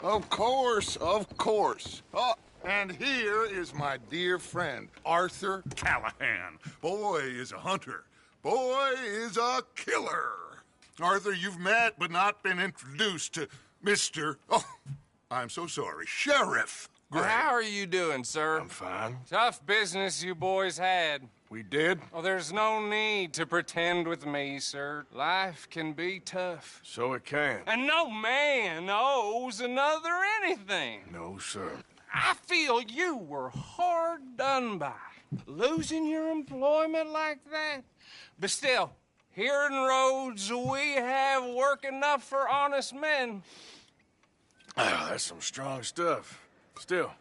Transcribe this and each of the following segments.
Of course, of course. Oh, and here is my dear friend, Arthur Callahan. Boy is a hunter. Boy is a killer. Arthur, you've met but not been introduced to Mr. Oh, I'm so sorry, Sheriff Gray. How are you doing, sir? I'm fine. Tough business you boys had. We did? Oh, there's no need to pretend with me, sir. Life can be tough. So it can. And no man owes another anything. No, sir. I feel you were hard done by, losing your employment like that. But still, here in Rhodes, we have work enough for honest men. Oh, that's some strong stuff. Still,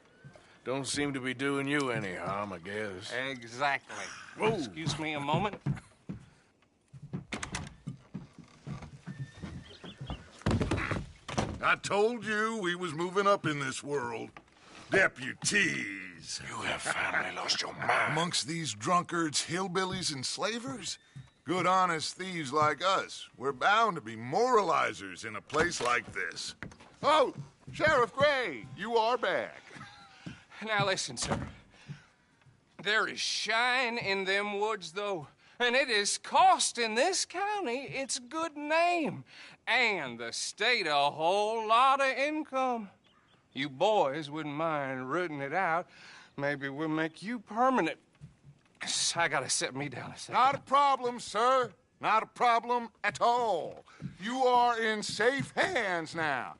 don't seem to be doing you any harm, I guess. Exactly. Whoa. Excuse me a moment. I told you we was moving up in this world. Deputies. You have finally lost your mind. Amongst these drunkards, hillbillies, and slavers? Good, honest thieves like us. We're bound to be moralizers in a place like this. Oh, Sheriff Gray, you are back. Now listen, sir. There is shine in them woods, though, and it is costing this county its good name and the state a whole lot of income. You boys wouldn't mind rooting it out. Maybe we'll make you permanent. I gotta set me down a second. Not a problem, sir. Not a problem at all. You are in safe hands now.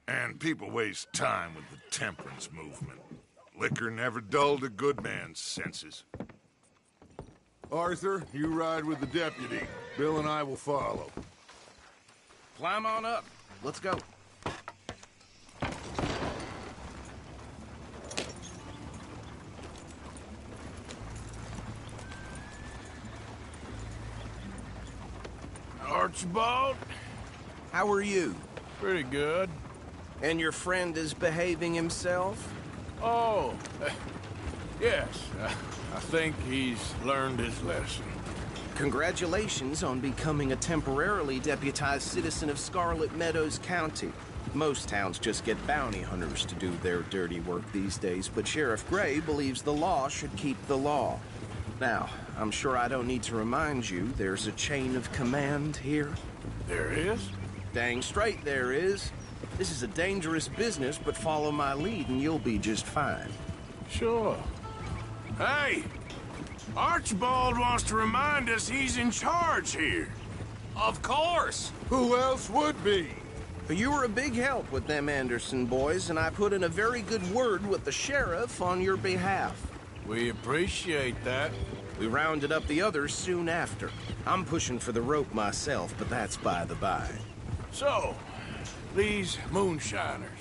And people waste time with the temperance movement. Liquor never dulled a good man's senses. Arthur, you ride with the deputy. Bill and I will follow. Climb on up. Let's go. Archibald? How are you? Pretty good. And your friend is behaving himself? Oh, yes. I think he's learned his lesson. Congratulations on becoming a temporarily deputized citizen of Scarlet Meadows County. Most towns just get bounty hunters to do their dirty work these days, but Sheriff Gray believes the law should keep the law. Now, I'm sure I don't need to remind you there's a chain of command here. There is? Dang straight there is. This is a dangerous business, but follow my lead and you'll be just fine. Sure. Hey! Archibald wants to remind us he's in charge here. Of course. Who else would be? You were a big help with them Anderson boys, and I put in a very good word with the sheriff on your behalf. We appreciate that. We rounded up the others soon after. I'm pushing for the rope myself, but that's by the by. So, these moonshiners.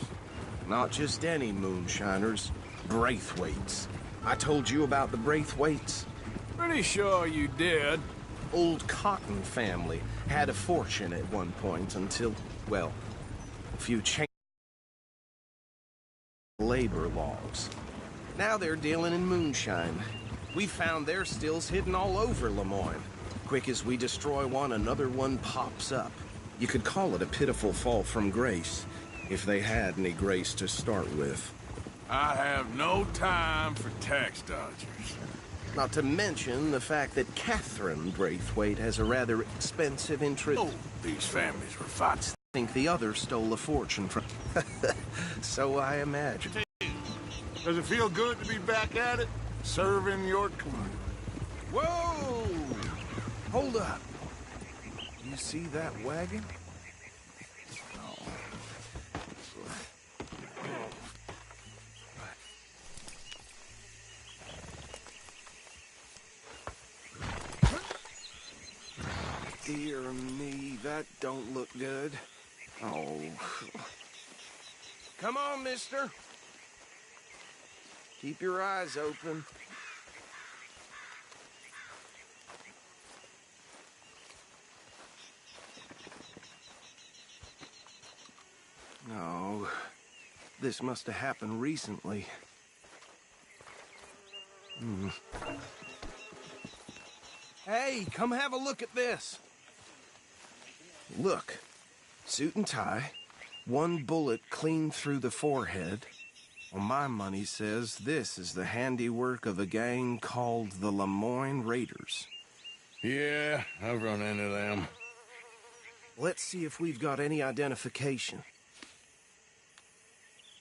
Not just any moonshiners, Braithwaites. I told you about the Braithwaites. Pretty sure you did. Old Cotton family had a fortune at one point until, well, a few labor laws. Now they're dealing in moonshine. We found their stills hidden all over Lemoyne. Quick as we destroy one, another one pops up. You could call it a pitiful fall from grace, if they had any grace to start with. I have no time for tax dodgers. Not to mention the fact that Catherine Braithwaite has a rather expensive interest. Oh, these families were fighting. I think the other stole a fortune from... So I imagine. Does it feel good to be back at it? Serving your community. Whoa! Hold up. You see that wagon? Dear me, that don't look good. Oh. Come on, mister. Keep your eyes open. No. This must have happened recently. Hey, come have a look at this. Look. Suit and tie, One bullet clean through the forehead. Well, my money says this is the handiwork of a gang called the Lemoyne Raiders. Yeah, I've run into them. Let's see if we've got any identification.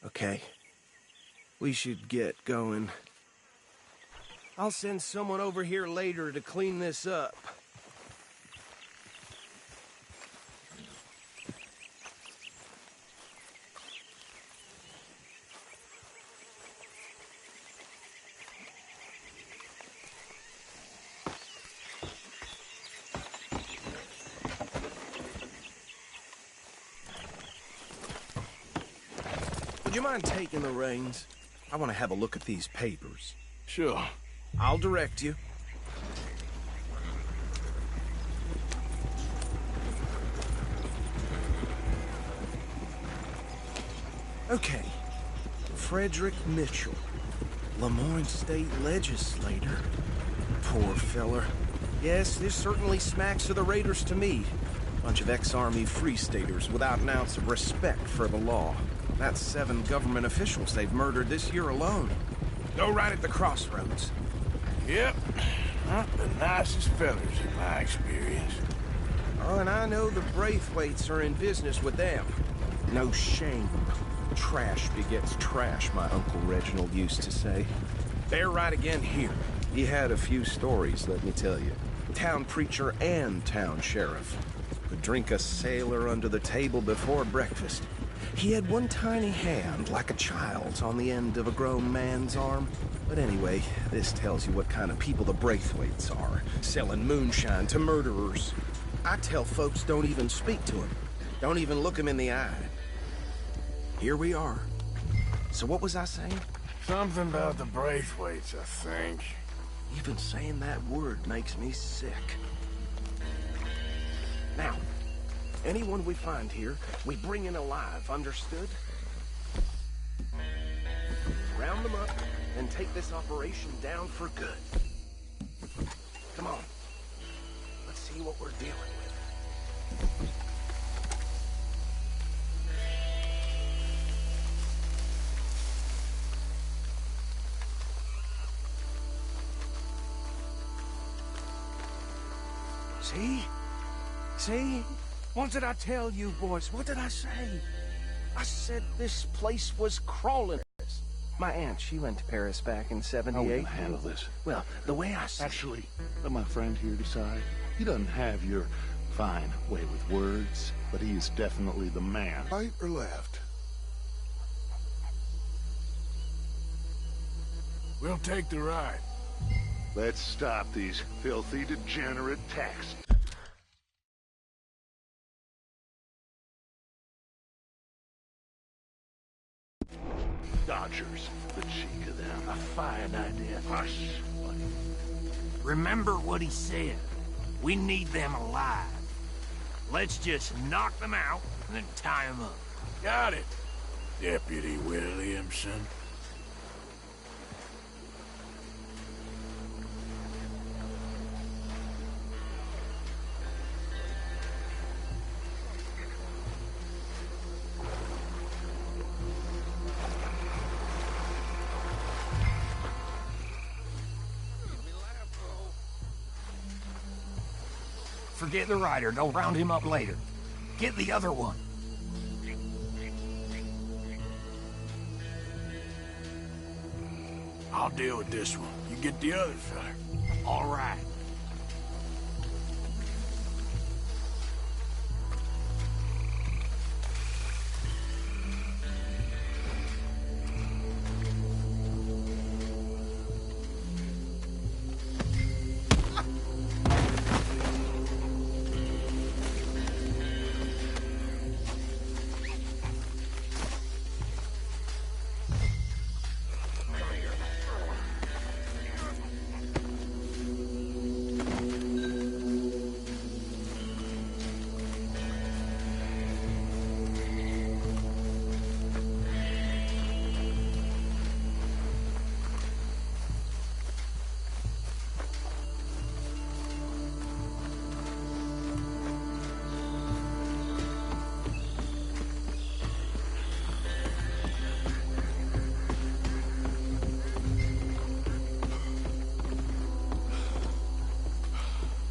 Okay. We should get going. I'll send someone over here later to clean this up. Would you mind taking the reins? I want to have a look at these papers. Sure. I'll direct you. Okay. Frederick Mitchell, Lemoyne State Legislator. Poor feller. Yes, this certainly smacks of the Raiders to me. Bunch of ex-Army Free Staters without an ounce of respect for the law. That's 7 government officials they've murdered this year alone. Go right at the crossroads. Yep. Not the nicest fellas in my experience. Oh, and I know the Braithwaites are in business with them. No shame. Trash begets trash, my Uncle Reginald used to say. They're right again here. He had a few stories, let me tell you. Town preacher and town sheriff. Could drink a sailor under the table before breakfast. He had one tiny hand, like a child's, on the end of a grown man's arm. But anyway, this tells you what kind of people the Braithwaites are, selling moonshine to murderers. I tell folks don't even speak to him. Don't even look him in the eye. Here we are. So what was I saying? Something about the Braithwaites, I think. Even saying that word makes me sick. Now, anyone we find here, we bring in alive, understood? Round them up, and take this operation down for good. Come on. Let's see what we're dealing with. See? See? What did I tell you, boys? What did I say? I said this place was crawling. My aunt, she went to Paris back in '78. How are we gonna handle this? Well, the way I see Actually, let my friend here decide. He doesn't have your fine way with words, but he is definitely the man. Right or left? We'll take the ride. Let's stop these filthy, degenerate tax dodgers. The cheek of them. A fine idea. Hush, buddy. Remember what he said. We need them alive. Let's just knock them out and then tie them up. Got it, Deputy Williamson. Forget the rider. They'll round him up later. Get the other one. I'll deal with this one. You get the other fella. All right.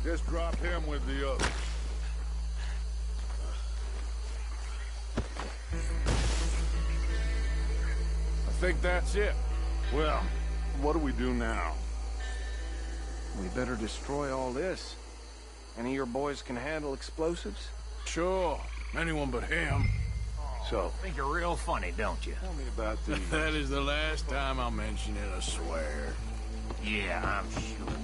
Just drop him with the others. I think that's it. Well, what do we do now? We better destroy all this. Any of your boys can handle explosives? Sure. Anyone but him. So, Think you're real funny, don't you? tell me about the... That is the last time I'll mention it, I swear. Yeah, I'm sure.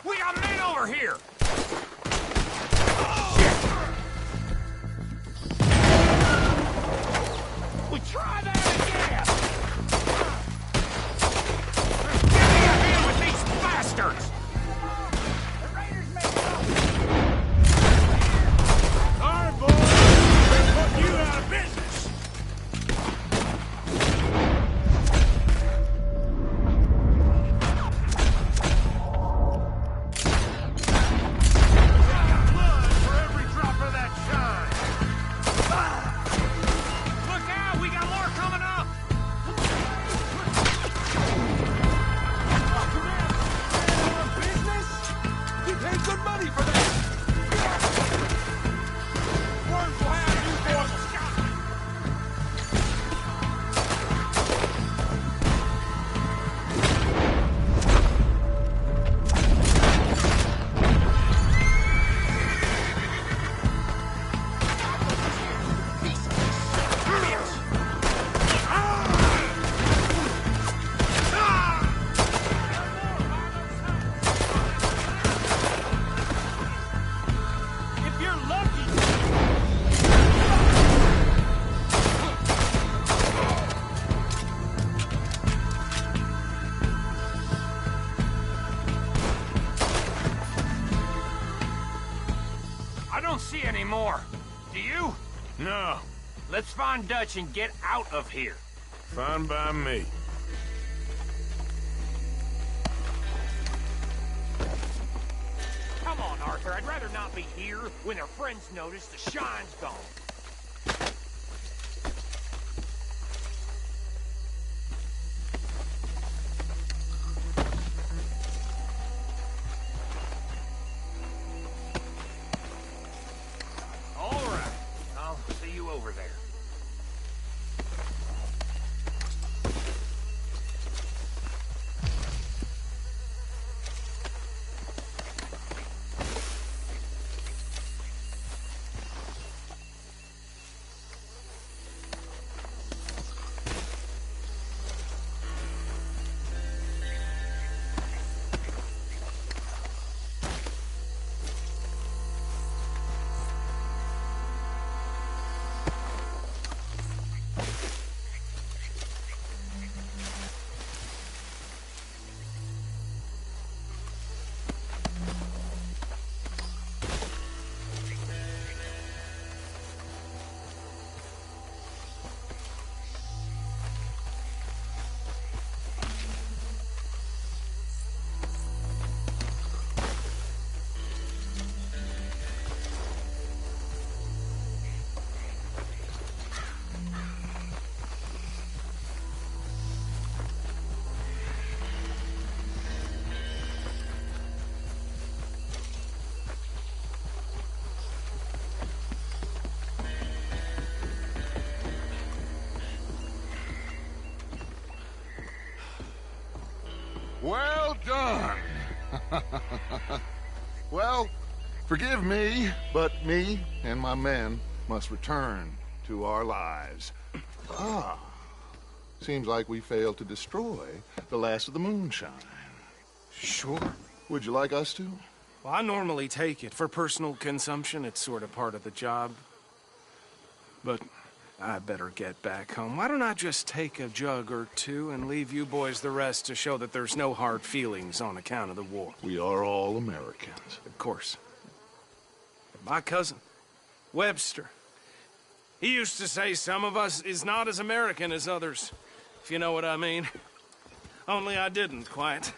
We got men over here! We try that again! Give me a hand with these bastards! The raiders may come! All right, boys. We're putting you out of business. See any more. Do you? No. Let's find Dutch and get out of here. Fine by me. Come on, Arthur. I'd rather not be here when their friends notice the shine's gone. All right. I'll see you over there. Well done. Well, forgive me, but me and my men must return to our lives. Ah, seems like we failed to destroy the last of the moonshine. Sure. Would you like us to? Well, I normally take it. For personal consumption, it's sort of part of the job. But I better get back home. Why don't I just take a jug or two and leave you boys the rest to show that there's no hard feelings on account of the war? We are all Americans. Of course. My cousin, Webster. He used to say some of us is not as American as others, if you know what I mean. Only I didn't quite.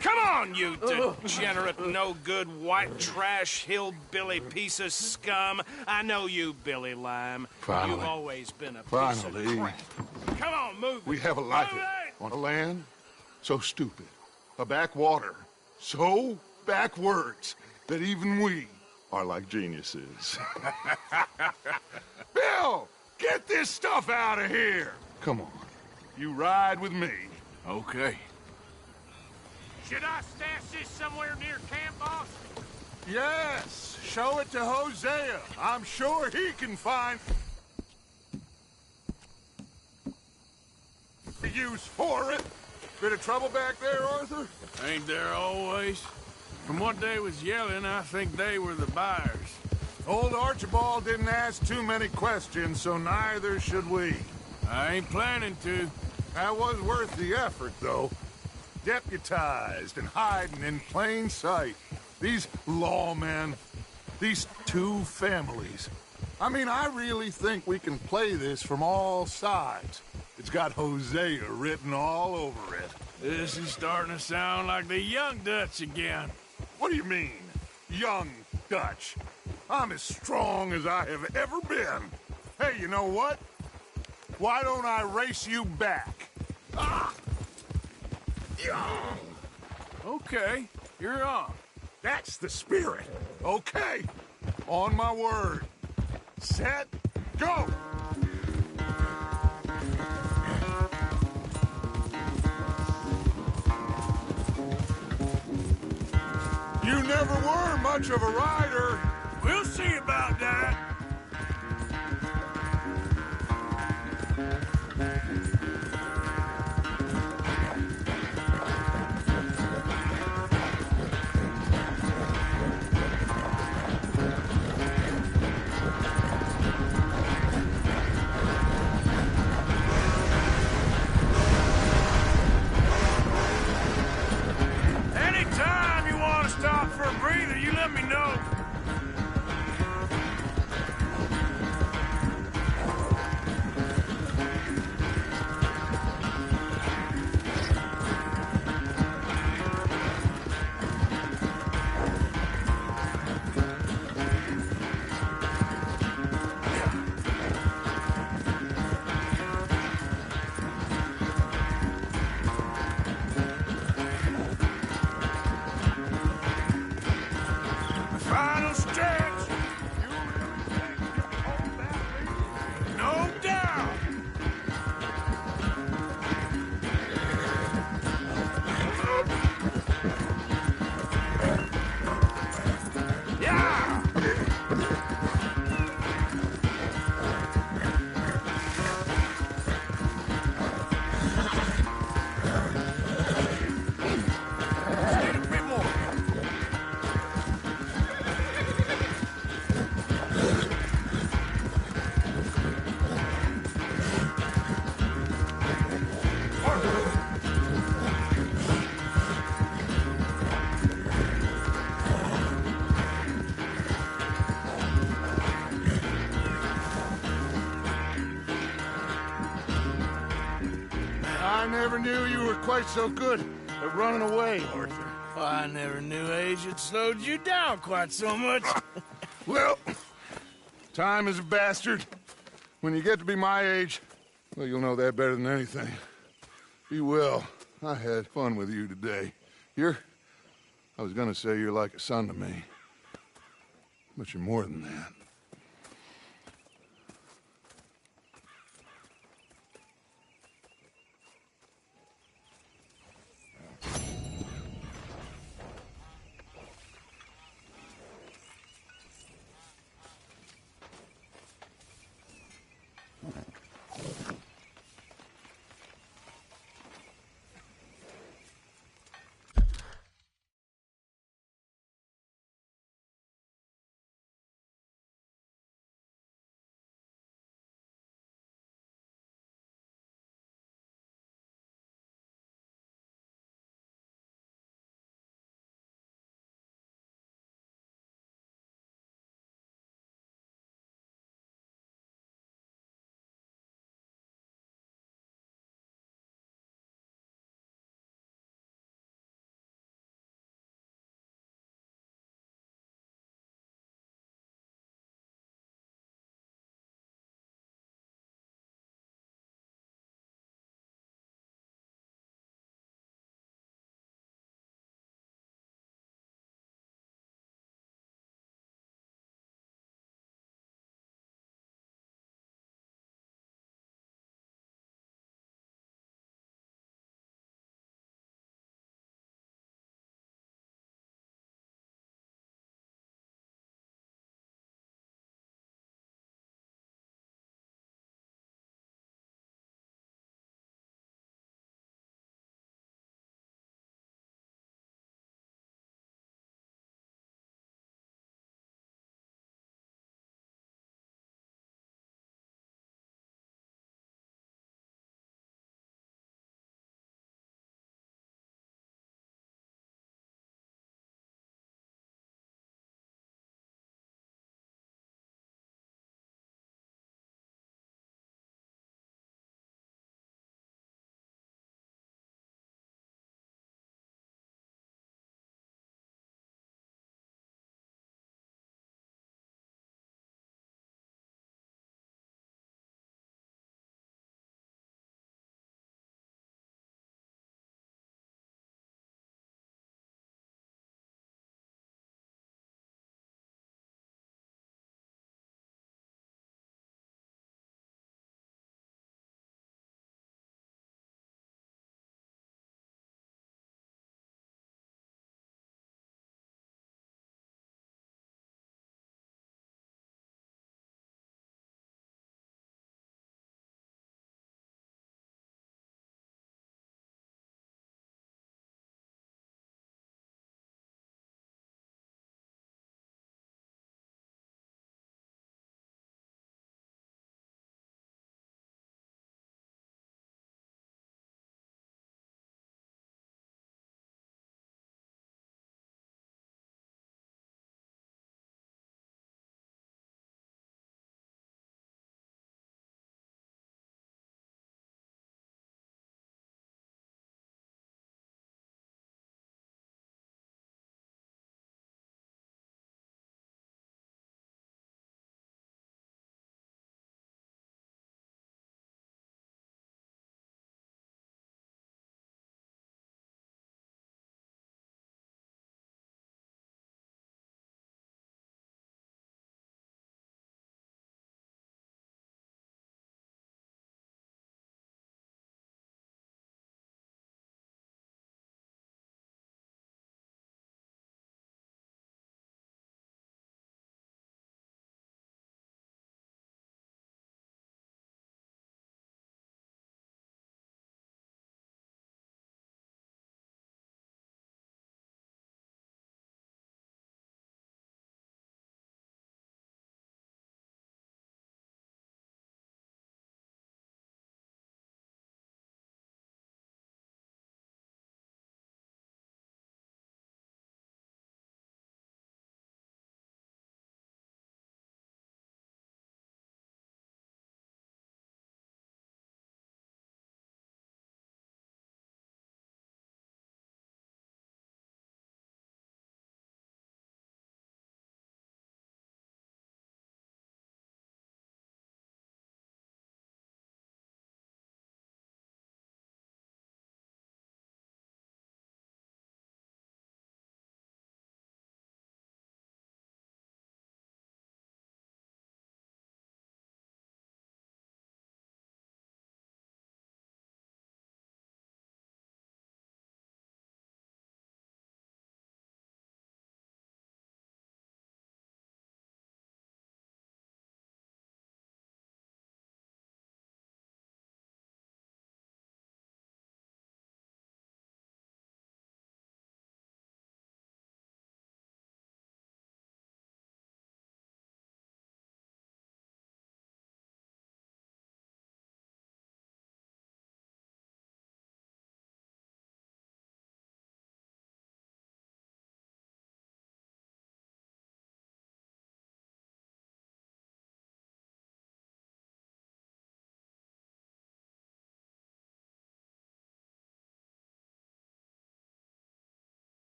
Come on, you degenerate, no-good, white trash, hillbilly piece of scum. I know you, Billy Lime. Finally. You've always been a piece Finally. of crap. Come on, move We it. have a life Move it! on a land so stupid, a backwater so backwards that even we are like geniuses. Bill, get this stuff out of here. Come on, you ride with me. Okay. Should I stash this somewhere near camp, boss? Yes, show it to Hosea. I'm sure he can find a use for it. Bit of trouble back there, Arthur? Ain't there always? From what they was yelling, I think they were the buyers. Old Archibald didn't ask too many questions, so neither should we. I ain't planning to. That was worth the effort, though. Deputized and hiding in plain sight. These lawmen, these two families. I mean, I really think we can play this from all sides. It's got Hosea written all over it. This is starting to sound like the Young Dutch again. What do you mean, young Dutch? I'm as strong as I have ever been. Hey, you know what? Why don't I race you back? Ah! Yeah. Okay, you're on. That's the spirit. Okay. On my word. Set, go! You never were much of a rider. We'll see about that. Anytime you want to stop for a breather, you let me know. Final stretch. No doubt. Yeah. Need a bit more. I never knew you were quite so good at running away, Arthur. I never knew age had slowed you down quite so much. Well, time is a bastard. When you get to be my age, well, you'll know that better than anything. Be well. I had fun with you today. I was gonna say you're like a son to me. But you're more than that.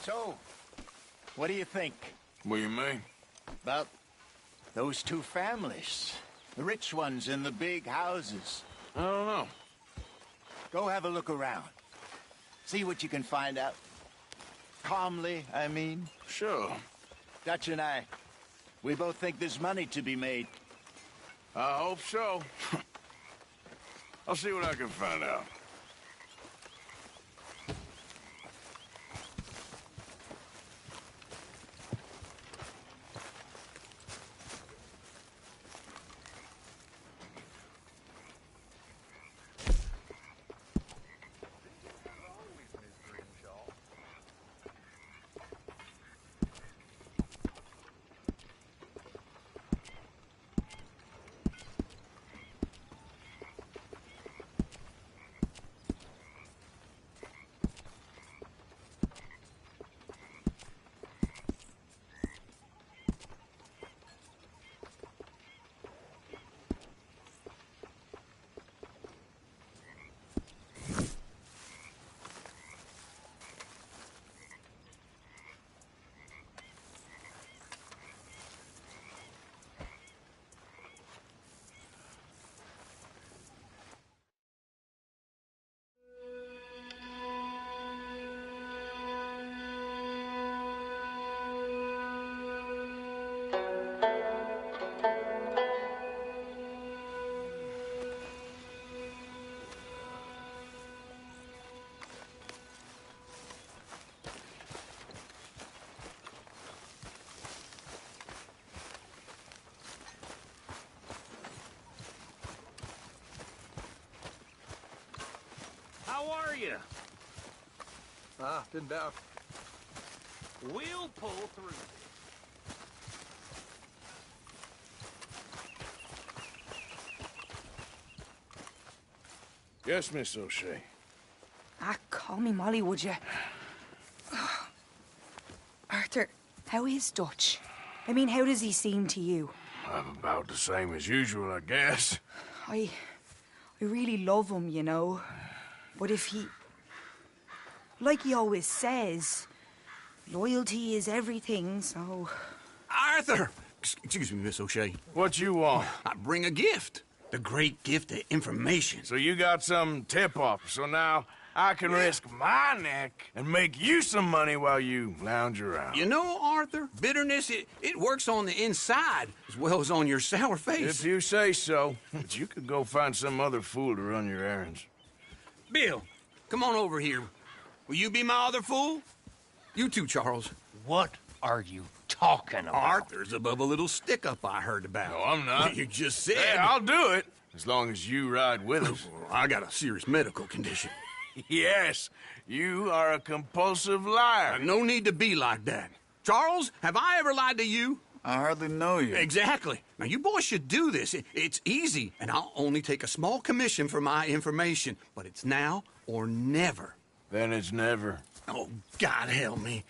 So, what do you think What do you mean? about those two families? The rich ones in the big houses. I don't know. Go have a look around. See what you can find out. Calmly, I mean. Sure. Dutch and I, we both think there's money to be made. I hope so. I'll see what I can find out. How are you? Been down. We'll pull through. Yes, Miss O'Shea. Call me Molly, would you? Arthur, how is Dutch? I mean, how does he seem to you? I'm about the same as usual, I guess. I really love him, you know. But if he... Like he always says, loyalty is everything, so... Arthur! Excuse me, Miss O'Shea. What you want? I bring a gift. The great gift of information. So you got some tip-off, so now I can risk my neck and make you some money while you lounge around. You know, Arthur, bitterness, it works on the inside as well as on your sour face. If you say so. But you could go find some other fool to run your errands. Bill, come on over here. Will you be my other fool? You too, Charles. What are you talking about? Arthur's above a little stick-up I heard about. No, I'm not. You just said... Hey, I'll do it, as long as you ride with us. I got a serious medical condition. Yes, you are a compulsive liar. No need to be like that. Charles, have I ever lied to you? I hardly know you. Exactly. Now, you boys should do this. It's easy, and I'll only take a small commission for my information. But it's now or never. Then it's never. Oh, God help me.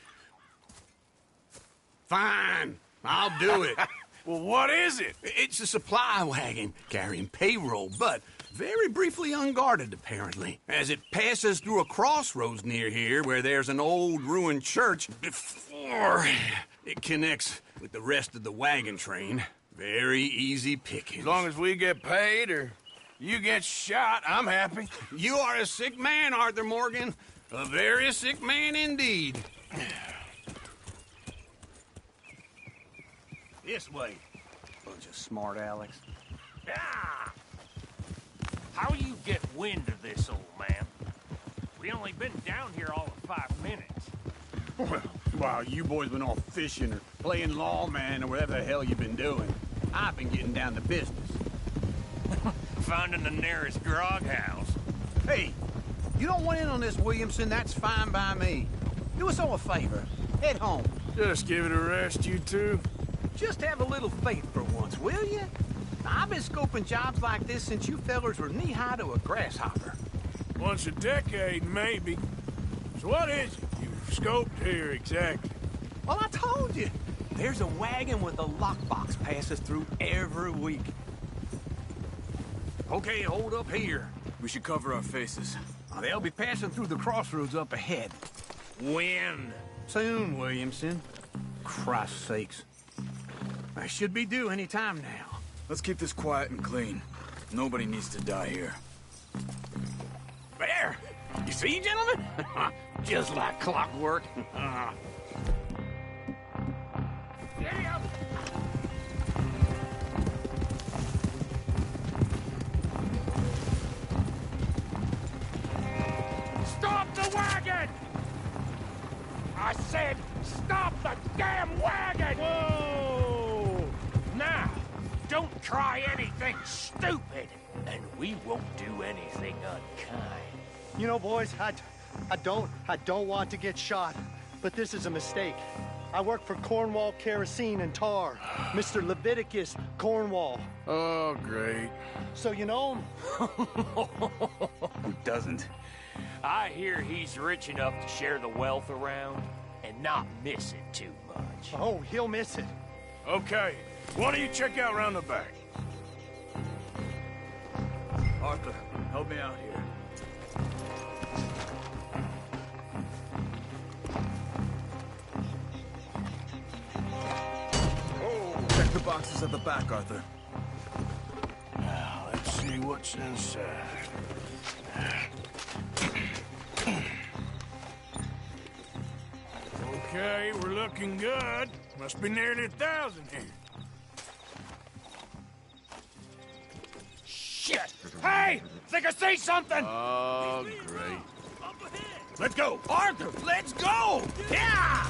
Fine. I'll do it. Well, what is it? It's a supply wagon carrying payroll, but very briefly unguarded, apparently, as it passes through a crossroads near here where there's an old ruined church before it connects with the rest of the wagon train. Very easy pickings. As long as we get paid or you get shot, I'm happy. You are a sick man, Arthur Morgan. A very sick man indeed. This way. Bunch of smart Alex. Ah! How you get wind of this, old man? We only been down here all of 5 minutes. Well, while you boys been off fishing or playing lawman or whatever the hell you've been doing, I've been getting down to business. Finding the nearest grog house. Hey, you don't want in on this, Williamson, that's fine by me. Do us all a favor. Head home. Just give it a rest, you two. Just have a little faith for once, will you? I've been scoping jobs like this since you fellers were knee-high to a grasshopper. Once a decade, maybe. So what is it you've scoped here exactly? Well, I told you. There's a wagon with a lockbox passes through every week. Okay, hold up here. We should cover our faces. They'll be passing through the crossroads up ahead. When? Soon, Williamson. Christ's sakes. I should be due any time now. Let's keep this quiet and clean. Nobody needs to die here. There! You see, gentlemen? Just like clockwork. Giddy up! Stop the wagon! I said, stop the damn wagon! Whoa! Now, don't try anything stupid, and we won't do anything unkind. You know, boys, I don't want to get shot, but this is a mistake. I work for Cornwall Kerosene and Tar, Mr. Leviticus Cornwall. Oh, great. So you know him? Who doesn't? I hear he's rich enough to share the wealth around and not miss it too much. Oh, he'll miss it. Okay, why don't you check out round the back? Arthur, help me out here. Check the boxes at the back, Arthur. Now, let's see what's inside. Okay, we're looking good. Must be nearly 1,000 here. Shit! Hey! Think I see something! Oh, great. Let's go! Arthur, let's go! Yeah!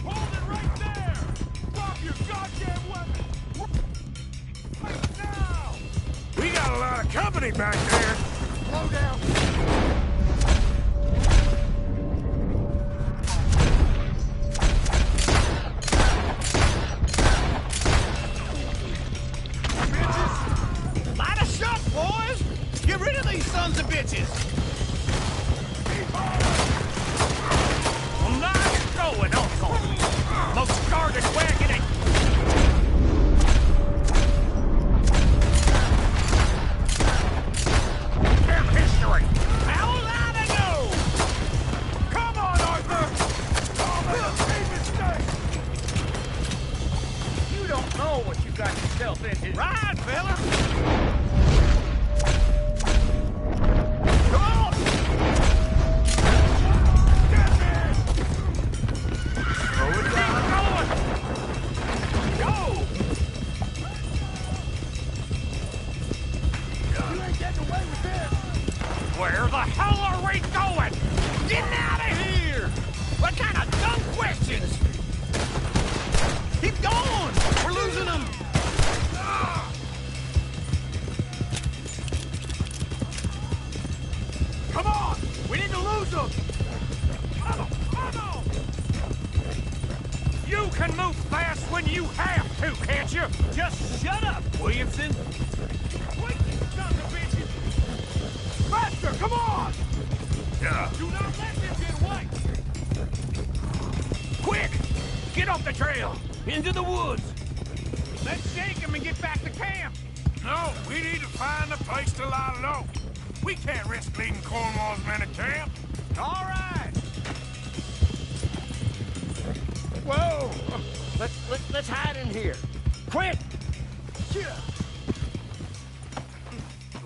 Hold it right there! Drop your goddamn weapon! Right now! We got a lot of company back there! Slow down! Light us up, boys! Get rid of these sons of bitches! Well, nice going, Uncle! Most guarded wagon in... damn history! How will I know? Come on, Arthur! Oh, that's a mistake! You don't know what you got yourself into. Right, fella! Come on! Get this! Slow it down. Keep going! Go! You ain't getting away with this! Where the hell are we going? Getting out of here! What kind of dumb questions? Keep going! We're losing them! Come on! We need to lose them! Come on! You can move fast when you have to, can't you? Just shut up, Williamson! Wait, you son of bitches! Faster, come on! Yeah. Do not let them get away! Quick! Get off the trail! Into the woods! Let's shake him and get back to camp! No, we need to find a place to lie low. We can't risk leading Cornwall's men to camp. All right! Whoa! Let's hide in here. Quick!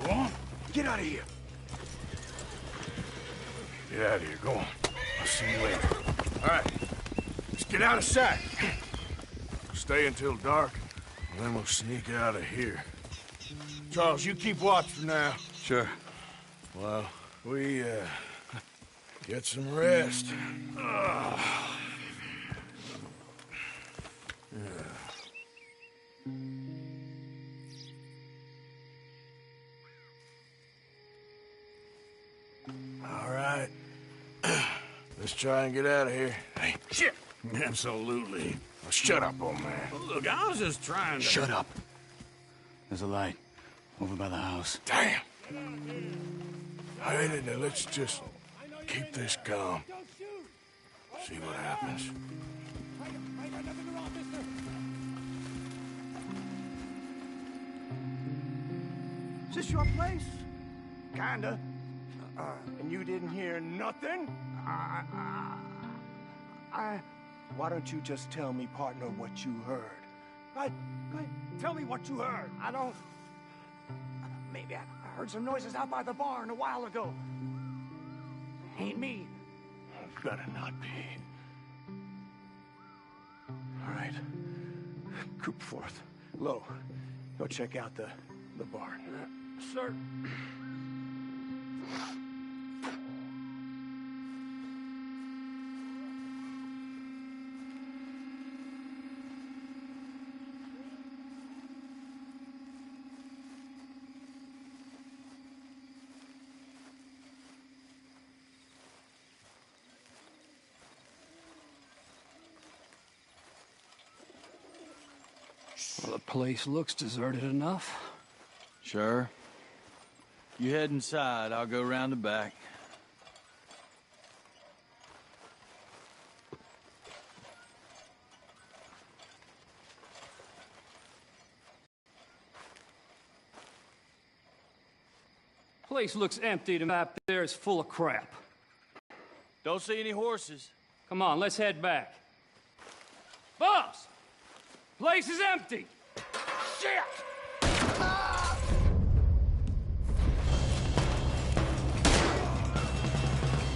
Go on. Get out of here. Get out of here. Go on. I'll see you later. All right. Let's get out of sight. Stay until dark, and then we'll sneak out of here. Charles, you keep watch for now. Sure. Well, we, get some rest. All right. Let's try and get out of here. Hey, shit! Absolutely. Now shut up, old man. Look, I was just trying to... Shut up. There's a light over by the house. Damn. All right, now let's just keep this calm. See what happens. Is this your place? Kinda. And you didn't hear nothing? Why don't you just tell me, partner, what you heard? Right? Tell me what you heard. I don't... Maybe I heard some noises out by the barn a while ago. Ain't me. Better not be. All right. Group forth. Lo, go check out the barn. Sir. Well, the place looks deserted enough. Sure. You head inside, I'll go round the back. Place looks empty. The map there is full of crap. Don't see any horses. Come on, let's head back. Boss! Place is empty! Shit!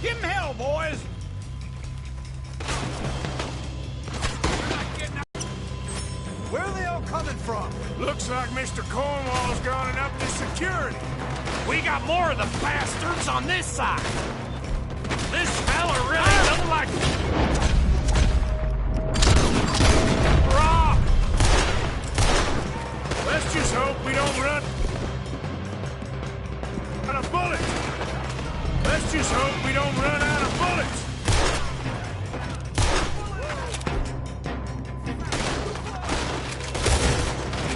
Give him hell, boys! Where are they all coming from? Looks like Mr. Cornwall's gone and upped his security. We got more of the bastards on this side. This fella really don't like... Raw! Let's just hope we don't run out of bullets. Let's just hope we don't run out of bullets.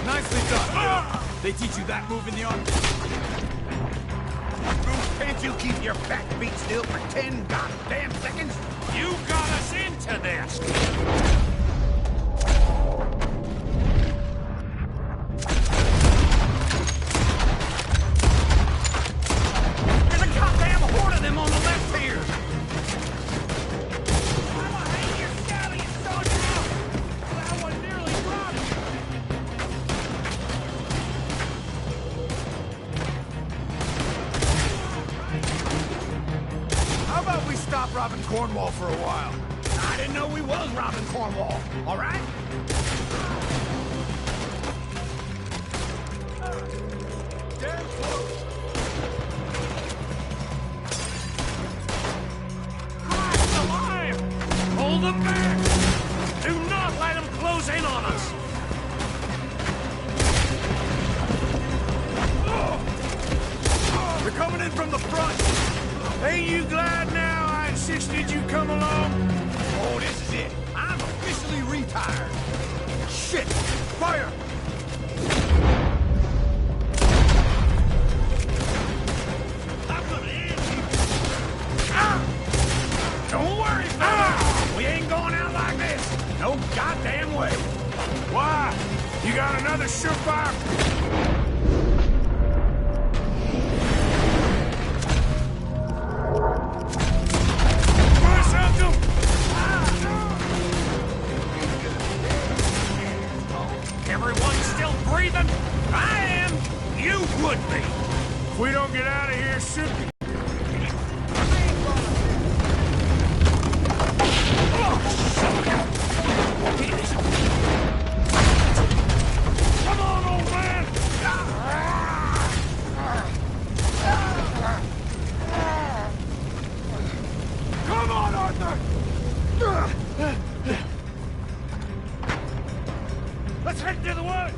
Nicely done. They teach you that move in the army? Can't you keep your back beat still for 10 goddamn seconds? You got us into this! There's a goddamn horde of them on the left here! I'm a hang your stallion, soldier! That one nearly brought it! How about we stop robbing Cornwall for a while? I didn't know we was robbing Cornwall, all right? Damn close. Christ alive! Hold them back! Do not let them close in on us! They're coming in from the front. Ain't you glad now I insisted you come along? Oh, this is it. I'm officially retired. Shit! Fire! I'm gonna end you. Don't worry, fella. We ain't going out like this. No goddamn way. Why? You got another surefire... Everyone still breathing? I am. You would be. If we don't get out of here soon... Come on, old man! Come on, Arthur! Let's head to the woods!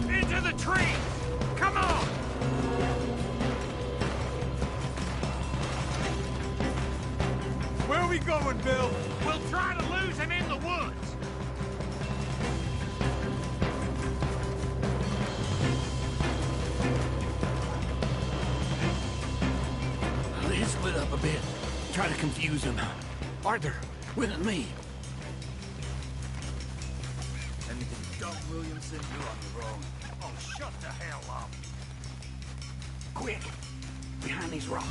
Into the tree! Come on! Where are we going, Bill? We'll try to lose him in the woods! Let's split up a bit. Try to confuse him. Arthur, with me. Williamson, you're on your own. Oh, shut the hell up. Quick! Behind these rocks.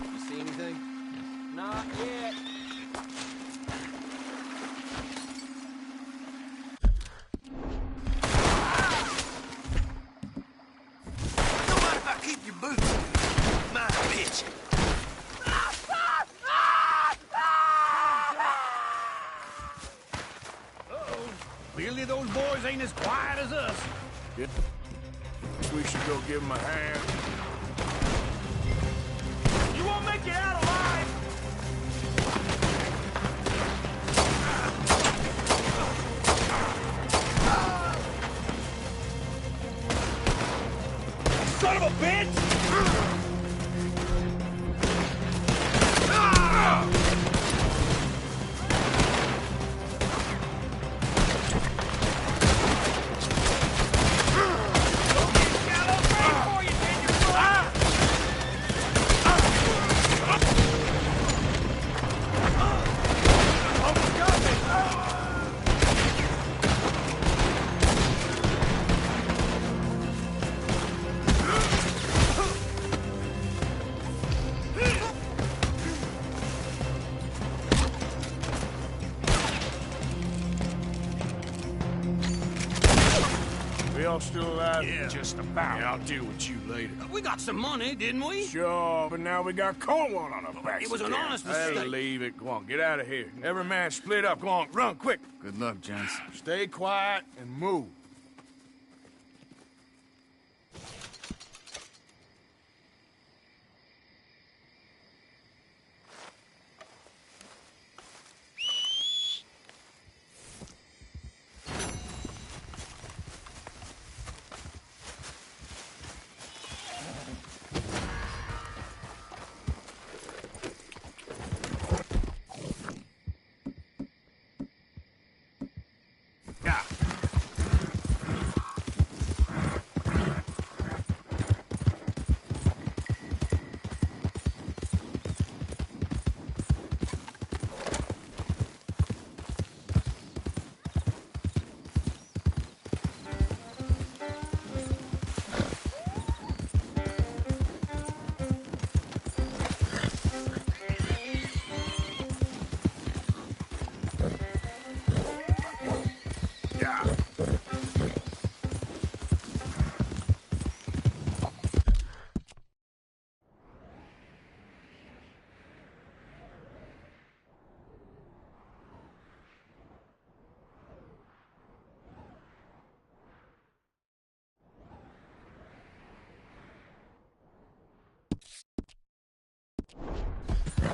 You see anything? Not yet. Don't mind if I keep your boots. My bitch. Clearly those boys ain't as quiet as us. Yeah. We should go give them a hand. You won't make it out alive! Son of a bitch! We all still alive? Yeah. Just about. Yeah, I'll deal with you later. We got some money, didn't we? Sure, but now we got Cornwall on our backs. It was an again. honest Hey, mistake. leave it. Go on, get out of here. Every man split up. Go on, run, quick. Good luck, gents. Stay quiet and move.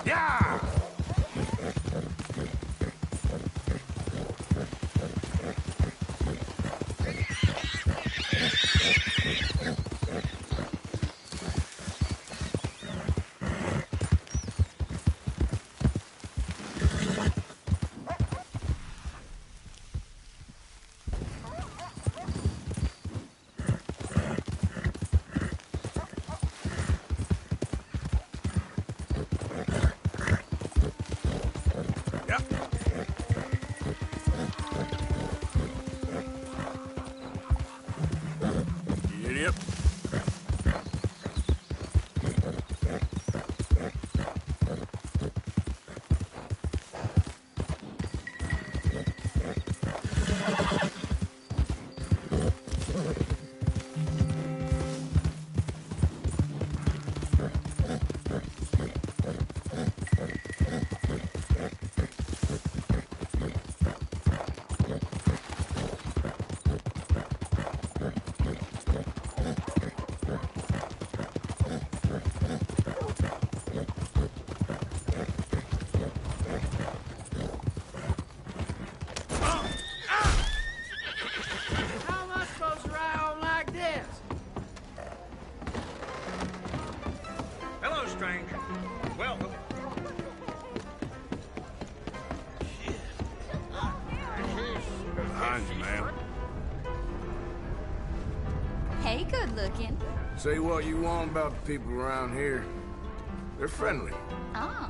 Yeah! looking. Say what you want about the people around here. They're friendly. Oh.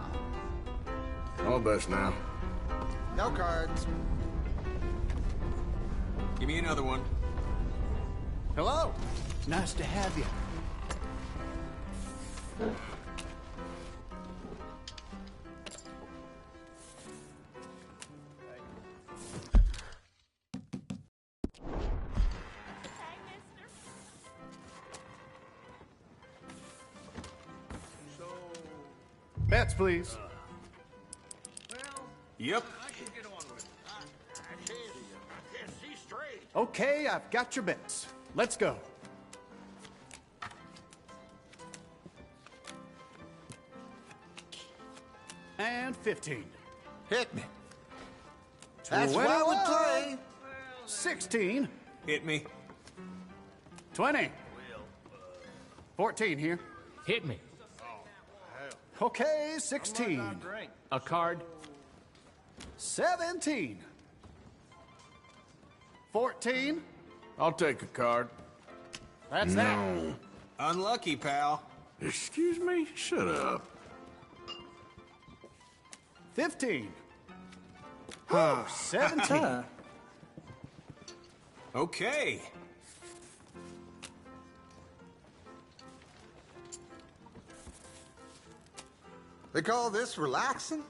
All the best now. No cards. Give me another one. Hello. Nice to have you. Bets, please. Yep. Okay, I've got your bets. Let's go. And 15. Hit me. That's what I would play. 16. Hit me. 20. 14 here. Hit me. Okay, 16. A card. 17. 14. I'll take a card. That's that. Unlucky, pal. Excuse me? Shut up. 15. 17. Okay. They call this relaxing?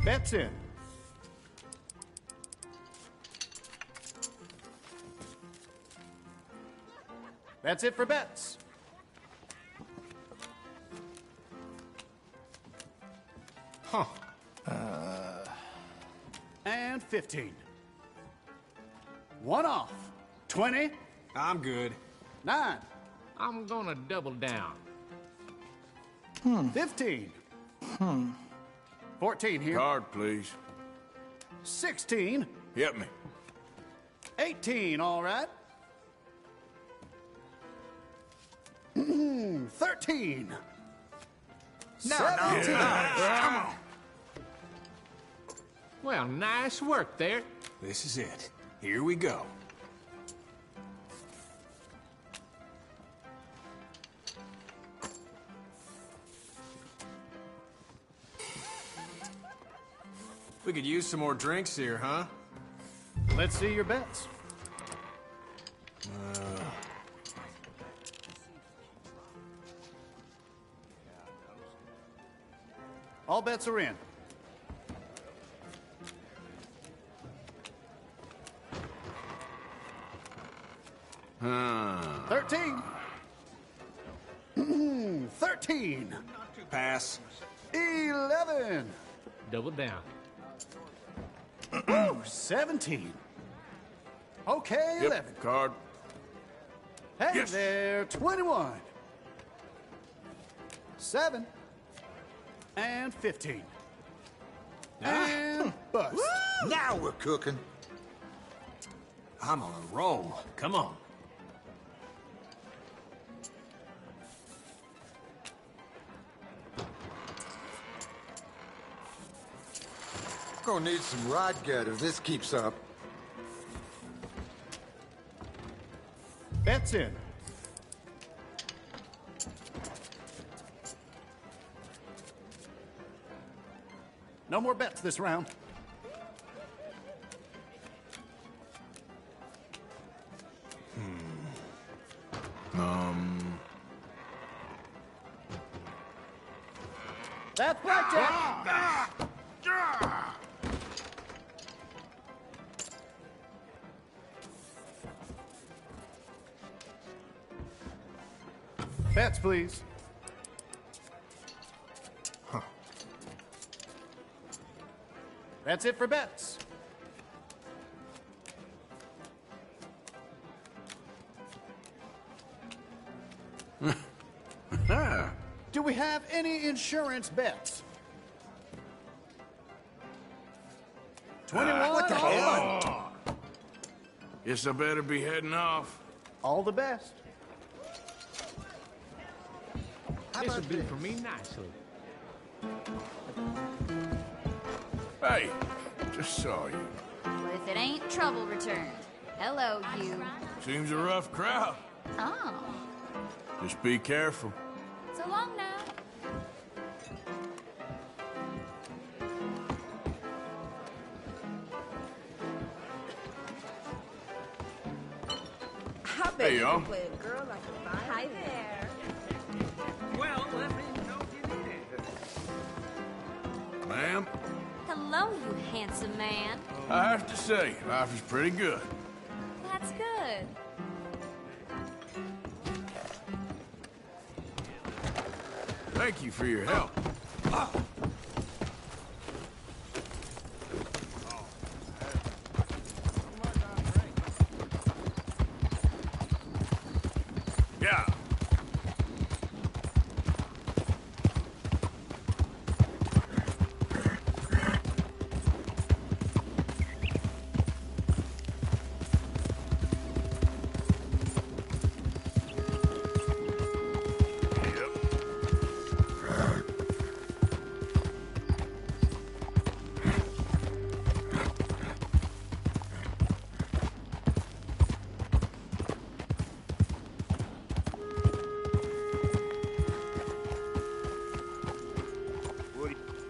Bets in. That's it for bets. Huh. And 15. One off. 20. I'm good. 9. I'm gonna double down. 15. 14 here. Card, please. 16. Hit me. 18, all right. 13. 17. Come on. Well, nice work there. This is it. Here we go. We could use some more drinks here, huh? Let's see your bets. All bets are in. Huh. 13. 13. Pass. 11. Double down. 17. Okay, Yep, 11. card. Hey Yes. there, 21. 7. And 15. And bust. Now we're cooking. I'm on a roll. Come on. Gonna need some rod gut if this keeps up. Bets in. No more bets this round. That's blackjack. Bets, please. Huh. That's it for bets. Do we have any insurance bets? 21. What the hell? Guess I better be heading off. All the best. This will do for me nicely. Hey, just saw you. What if it ain't trouble returned? Hello, you. Seems a rough crowd. Oh. Just be careful. So long now. I bet Hey, you y'all. can play a girl like a violin. Hi there. Well, let me know if you need it. Ma'am, Hello, you handsome man. I have to say, life is pretty good. That's good. Thank you for your help. Yeah.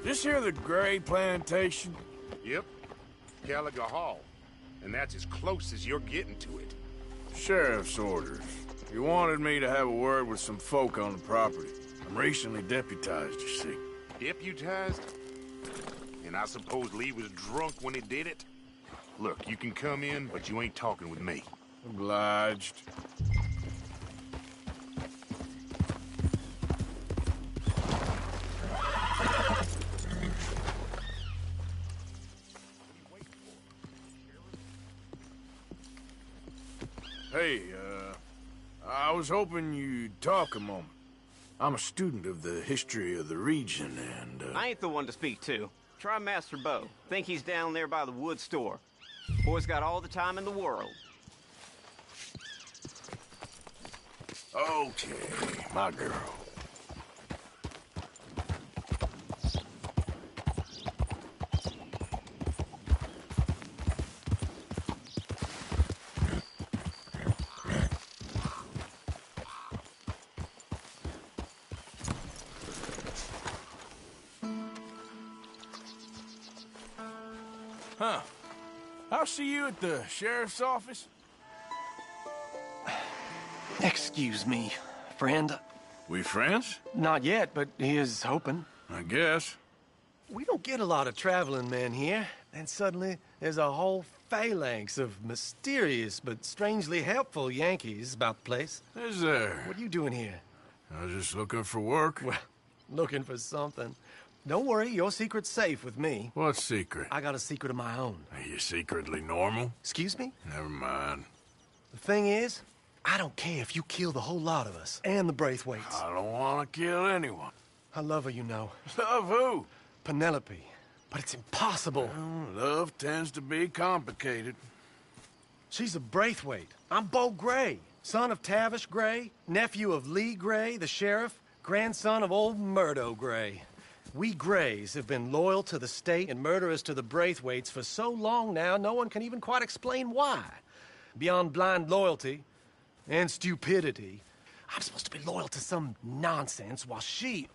This here the Gray Plantation? Yep. Gallagher Hall. And that's as close as you're getting to it. Sheriff's orders. You wanted me to have a word with some folk on the property. I'm recently deputized, you see. Deputized? And I suppose Lee was drunk when he did it? Look, you can come in, but you ain't talking with me. Obliged. Hey, I was hoping you'd talk a moment. I'm a student of the history of the region, and, I ain't the one to speak to. Try Master Bo. Think he's down there by the wood store. Boy's got all the time in the world. Okay, my girl. Huh. I'll see you at the sheriff's office. Excuse me, friend. We friends? Not yet, but he is hoping. I guess. We don't get a lot of traveling men here, and suddenly there's a whole phalanx of mysterious but strangely helpful Yankees about the place. Is there? What are you doing here? I was just looking for work. Well, looking for something. Don't worry, your secret's safe with me. What secret? I got a secret of my own. Are you secretly normal? Excuse me? Never mind. The thing is, I don't care if you kill the whole lot of us, and the Braithwaites. I don't want to kill anyone. I love her, you know. Love who? Penelope. But it's impossible. Well, love tends to be complicated. She's a Braithwaite. I'm Bo Gray, son of Tavish Gray, nephew of Lee Gray, the sheriff, grandson of old Murdo Gray. We Grays have been loyal to the state and murderous to the Braithwaites for so long now, no one can even quite explain why. Beyond blind loyalty and stupidity, I'm supposed to be loyal to some nonsense while she's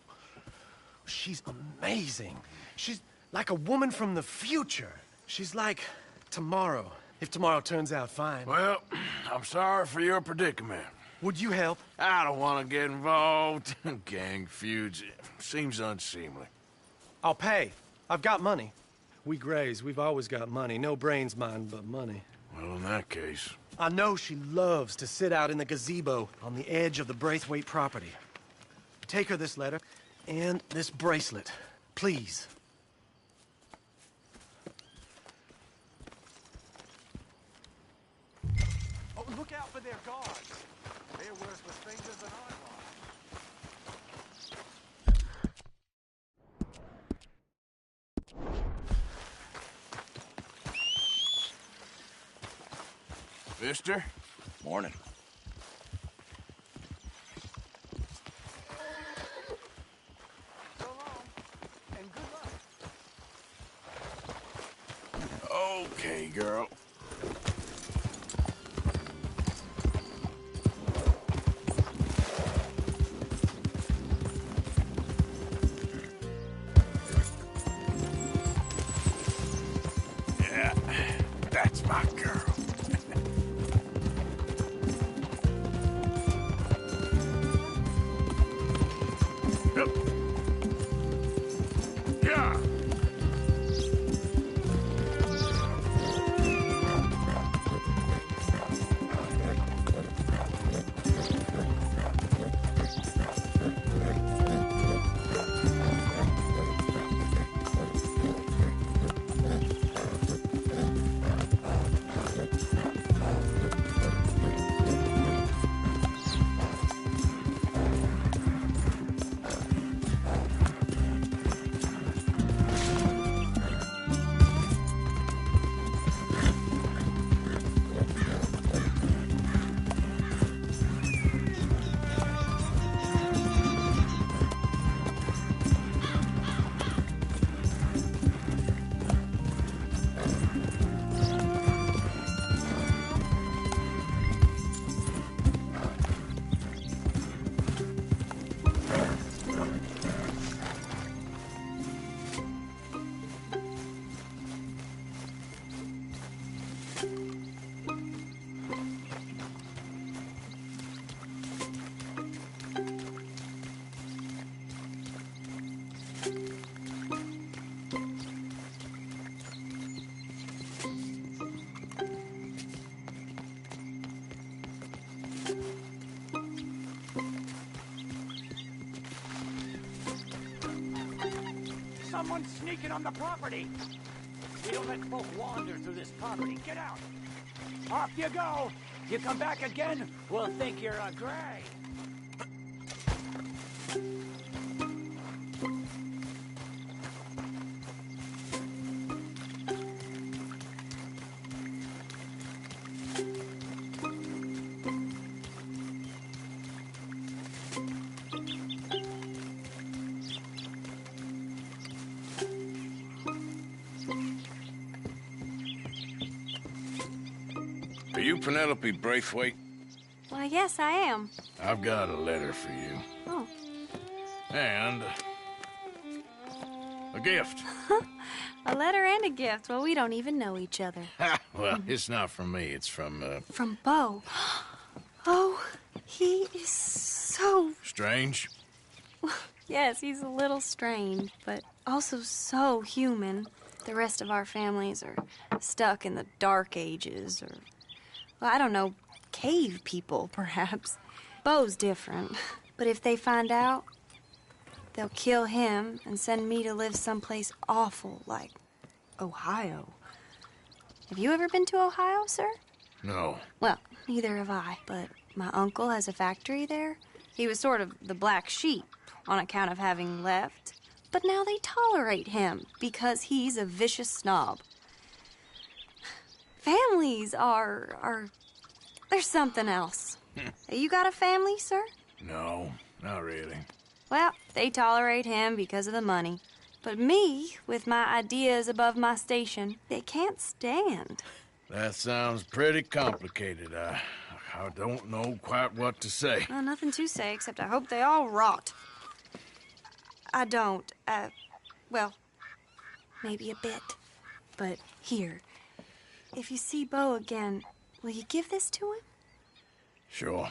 amazing. She's like a woman from the future. She's like tomorrow, if tomorrow turns out fine. Well, I'm sorry for your predicament. Would you help? I don't want to get involved in gang feuds. It seems unseemly. I'll pay. I've got money. We Grays, we've always got money. No brains, mind, but money. Well, in that case... I know she loves to sit out in the gazebo on the edge of the Braithwaite property. Take her this letter and this bracelet, please. Oh, look out for their guards. They're worse with fingers than I was. Mister? Morning. So long, and good luck. Okay, girl. That's my girl. Yeah. Someone's sneaking on the property. We don't let folk wander through this property. Get out. Off you go. You come back again, we'll think you're a Gray. Are you Penelope Braithwaite? Why, yes, I am. I've got a letter for you. Oh. And a gift. A letter and a gift. Well, we don't even know each other. Well, it's not from me. It's from, From Beau. Oh, he is so... Strange? Yes, he's a little strange, but also so human. The rest of our families are stuck in the Dark Ages, or, well, I don't know, cave people, perhaps. Beau's different. But if they find out, they'll kill him and send me to live someplace awful like Ohio. Have you ever been to Ohio, sir? No. Well, neither have I, but my uncle has a factory there. He was sort of the black sheep on account of having left. But now they tolerate him because he's a vicious snob. Families are there's something else. You got a family, sir? No, not really. Well, they tolerate him because of the money. But me, with my ideas above my station, they can't stand. That sounds pretty complicated. I don't know quite what to say. Well, nothing to say, except I hope they all rot. I don't, well, maybe a bit. But here, if you see Beau again, will you give this to him? Sure.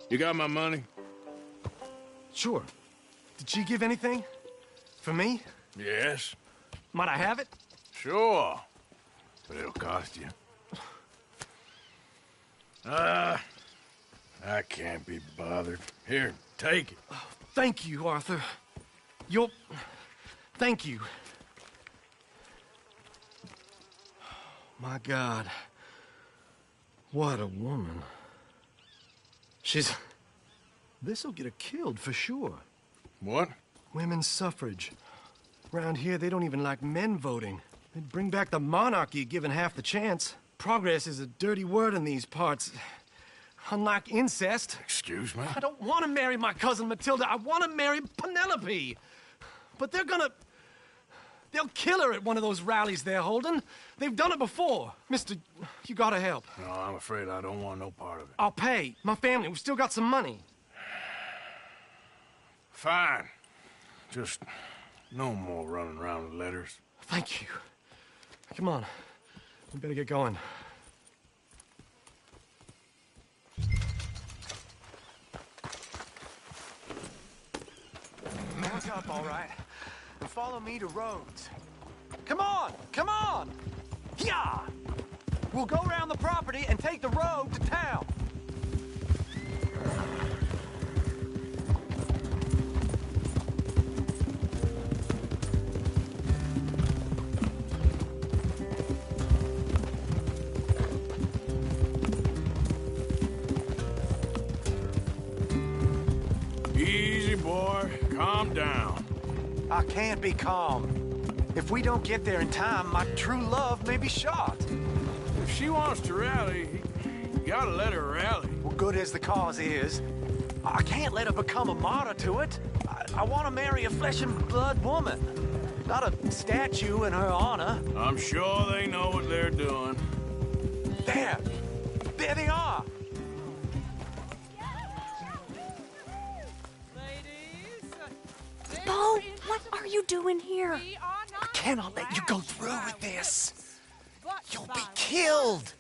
You got my money? Sure. Did she give anything? For me? Yes. Might I have it? Sure. But it'll cost you. I can't be bothered. Here, take it. Oh, thank you, Arthur. You'll... Thank you. My God. What a woman. She's... This'll get her killed for sure. What? Women's suffrage. Around here, they don't even like men voting. They'd bring back the monarchy given half the chance. Progress is a dirty word in these parts. Unlike incest. Excuse me? I don't want to marry my cousin Matilda. I want to marry Penelope. But they're gonna... They'll kill her at one of those rallies they're holding. They've done it before. Mister, you gotta help. No, I'm afraid I don't want no part of it. I'll pay. My family, we've still got some money. Fine. Just no more running around with letters. Thank you. Come on. We better get going. What's up, all right? Follow me to Rhodes. Come on! Come on! Yeah! We'll go around the property and take the road to town. Easy, boy. Calm down. I can't be calm. If we don't get there in time, my true love may be shot. If she wants to rally, you gotta let her rally. Well, good as the cause is, I can't let her become a martyr to it. I want to marry a flesh and blood woman, not a statue in her honor. I'm sure they know what they're doing. There! There they are! Bo, what are you doing here? I cannot let you go through with this. You'll be killed.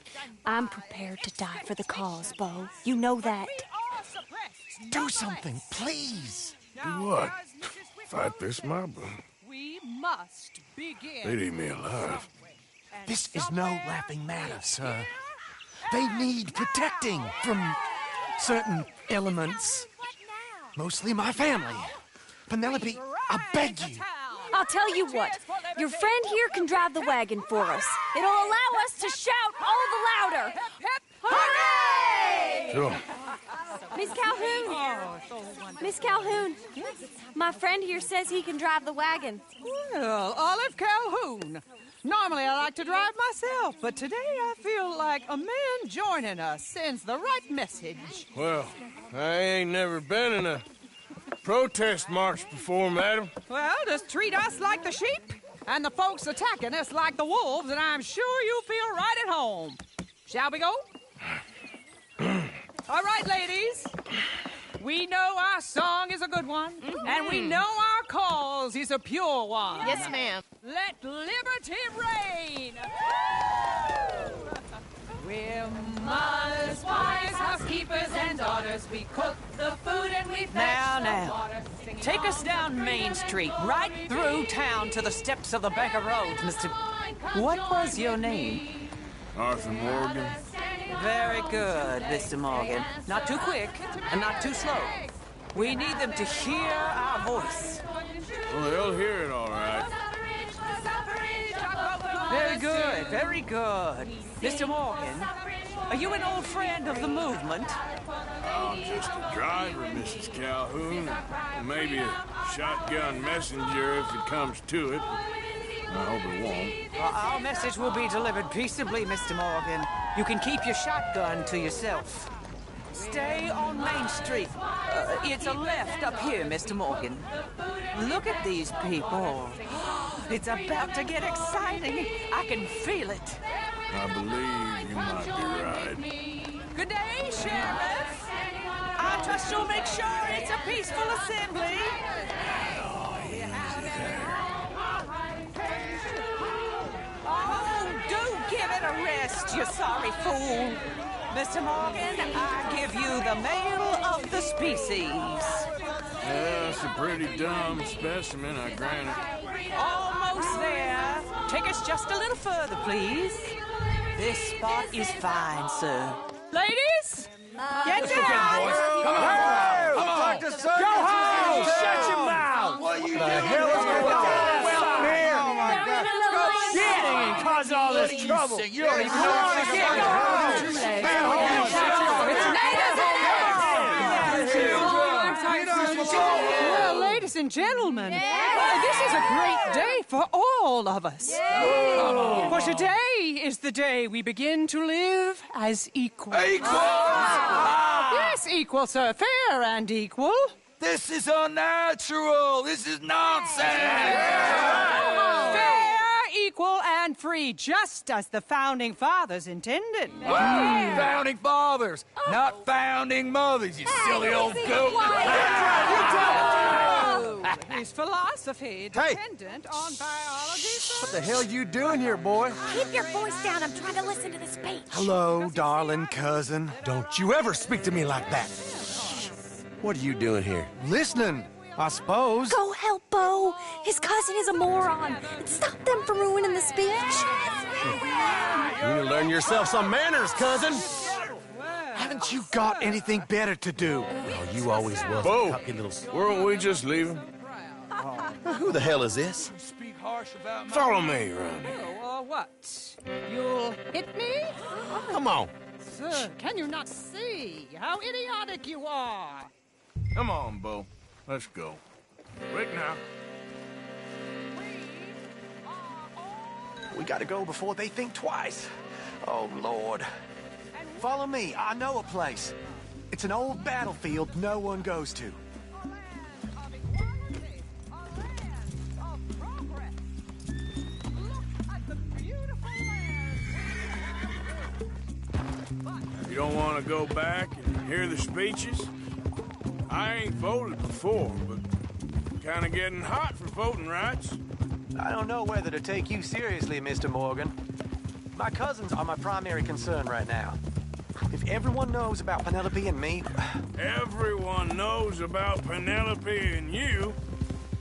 I'm prepared to die for the cause, Bo. You know that. Do something, please. Do what? Fight this mob? We must begin. They'd eat me alive. This is no laughing matter, sir. They need protecting from certain elements. Mostly my family. Penelope, I beg you. I'll tell you what. Your friend here can drive the wagon for us. It'll allow us to shout all the louder. Hooray! Sure. Miss Calhoun. Miss Calhoun. My friend here says he can drive the wagon. Well, Olive Calhoun. Normally I like to drive myself, but today I feel like a man joining us sends the right message. Well, I ain't never been in a protest march before, madam. Well, just treat us like the sheep, and the folks attacking us like the wolves, and I'm sure you'll feel right at home. Shall we go? All right, ladies. We know our song is a good one, and we know our cause is a pure one. Yes, ma'am. Let liberty reign. We're mothers, wives, housekeepers, and daughters. We cook the food and we fetch the water. Take us down Main Street, right through town to the steps of the Baker Road, Mr. What was your name? Arthur Morgan. Very good, Mr. Morgan. Not too quick and not too slow. We need them to hear our voice. Well, they'll hear it all right. Very good, very good. Mr. Morgan, are you an old friend of the movement? I'm just a driver, Mrs. Calhoun. Maybe a shotgun messenger if it comes to it. I hope it won't. Well, our message will be delivered peaceably, Mr. Morgan. You can keep your shotgun to yourself. Stay on Main Street. It's a left up here, Mr. Morgan. Look at these people. It's about to get exciting. I can feel it. I believe you might be right. Good day, Sheriff. I trust you'll make sure it's a peaceful assembly. Oh, do give it a rest, you sorry fool. Mr. Morgan, I give you the male of the species. Yeah, it's a pretty dumb specimen, I grant it. Almost there. Take us just a little further, please. This spot is fine, sir. Ladies, get down! Come on! Go home! Shut your mouth! What the hell is going on here? Oh my God! Get and cause all this trouble. You don't even know what you're getting. Well, ladies and gentlemen, this is a great day for all of us. For today is the day we begin to live as equals. Yes, equal, sir. Fair and equal. This is unnatural. This is nonsense. Fair, equal, and free, just as the Founding Fathers intended. Founding fathers, not founding mothers, you silly old goat. Is philosophy dependent on biology? What the hell you doing here, boy? Keep your voice down. I'm trying to listen to the speech. Hello, darling cousin. Don't you ever speak to me like that. What are you doing here? Listening, I suppose. Go help Bo. His cousin is a moron. Stop them from ruining the speech. You need to learn yourself some manners, cousin. Haven't you got anything better to do? Oh, you always was. Bo, weren't we just leaving? Who the hell is this? Follow me around here. What? You'll hit me? Come on. Sir, can you not see how idiotic you are? Come on, Bo. Let's go. Quick now. We gotta go before they think twice. Oh, Lord. Follow me. I know a place. It's an old battlefield no one goes to. You don't want to go back and hear the speeches? I ain't voted before, but kind of getting hot for voting rights. I don't know whether to take you seriously, Mr. Morgan. My cousins are my primary concern right now. If everyone knows about Penelope and me... Everyone knows about Penelope and you.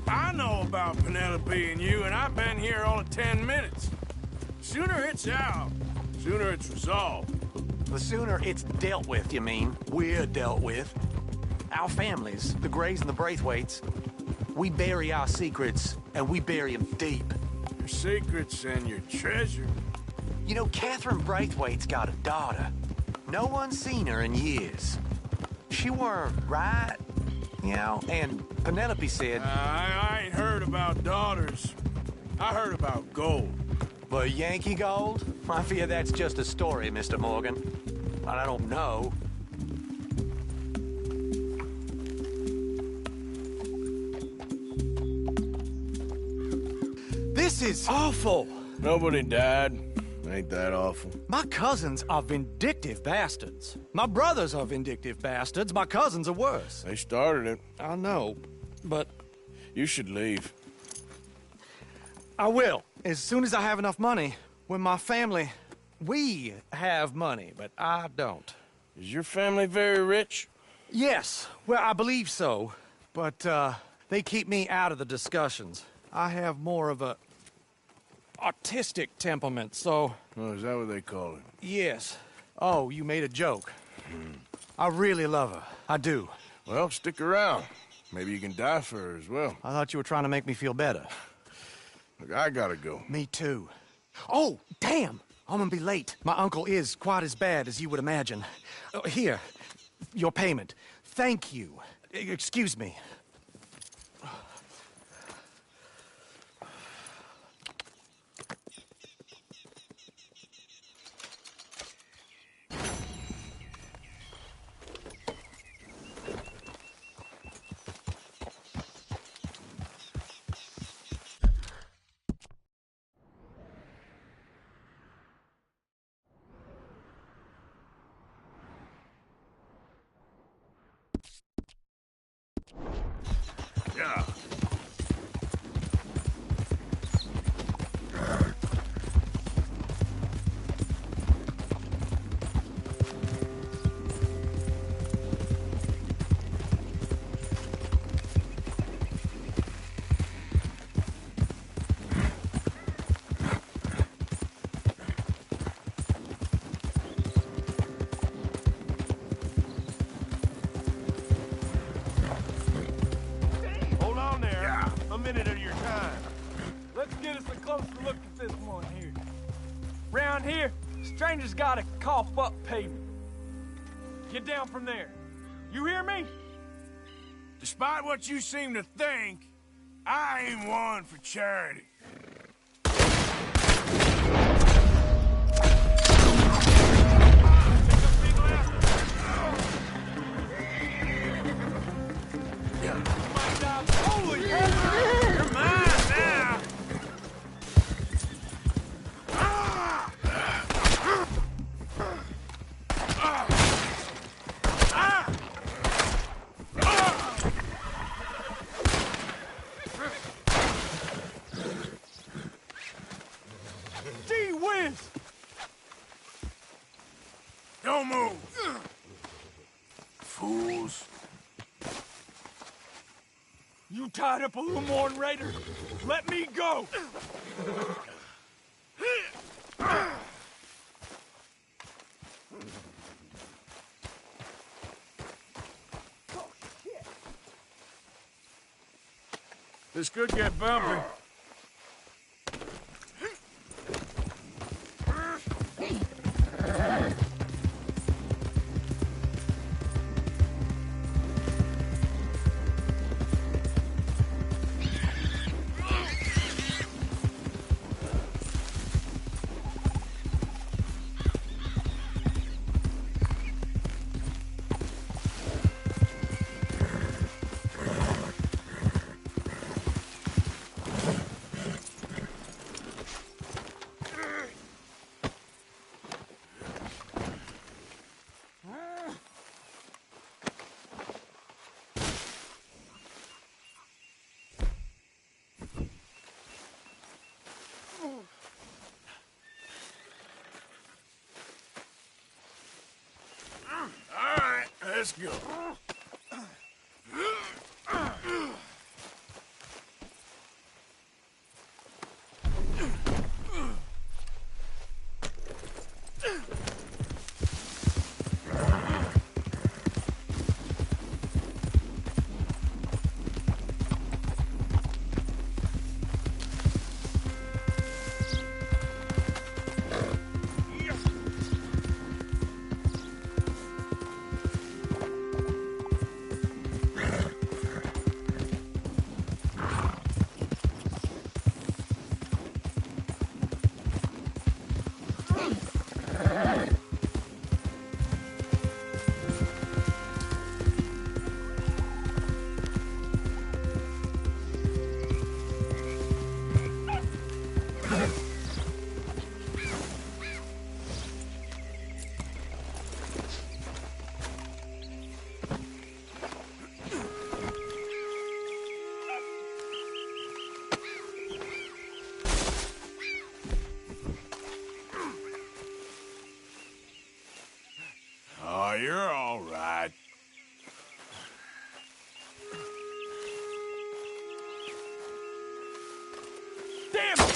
I know about Penelope and you, and I've been here all of 10 minutes. Sooner it's out, sooner it's resolved. The sooner it's dealt with, you mean? We're dealt with. Our families, the Grays and the Braithwaites, we bury our secrets, and we bury them deep. Your secrets and your treasure. You know, Catherine Braithwaite's got a daughter. No one's seen her in years. She weren't right, you know, and Penelope said... I ain't heard about daughters. I heard about gold. But Yankee gold? I fear that's just a story, Mr. Morgan. But I don't know. This is awful. Nobody died. Ain't that awful? My cousins are vindictive bastards. My brothers are vindictive bastards. My cousins are worse. They started it. I know, but You should leave. I will, as soon as I have enough money. When my family... We have money, but I don't. Is your family very rich? Yes, well, I believe so. But, they keep me out of the discussions. I have more of a... artistic temperament, so... Oh, is that what they call it? Yes. Oh, you made a joke. I really love her. I do. Well, stick around. Maybe you can die for her as well. I thought you were trying to make me feel better. Look, I gotta go. Me too. Oh, damn! I'm gonna be late. My uncle is quite as bad as you would imagine. Here, your payment. Thank you. Excuse me. Yeah. minute of your time. Let's get us a closer look at this one here. Round here, strangers gotta cough up payment. Get down from there. You hear me? Despite what you seem to think, I ain't one for charity. Holy hell! You're mine now! Gee whiz! Don't move! Fools. You tied up a little more than Raider. Let me go! This could get bumpy. Let's go. Oh, you're all right. Damn it!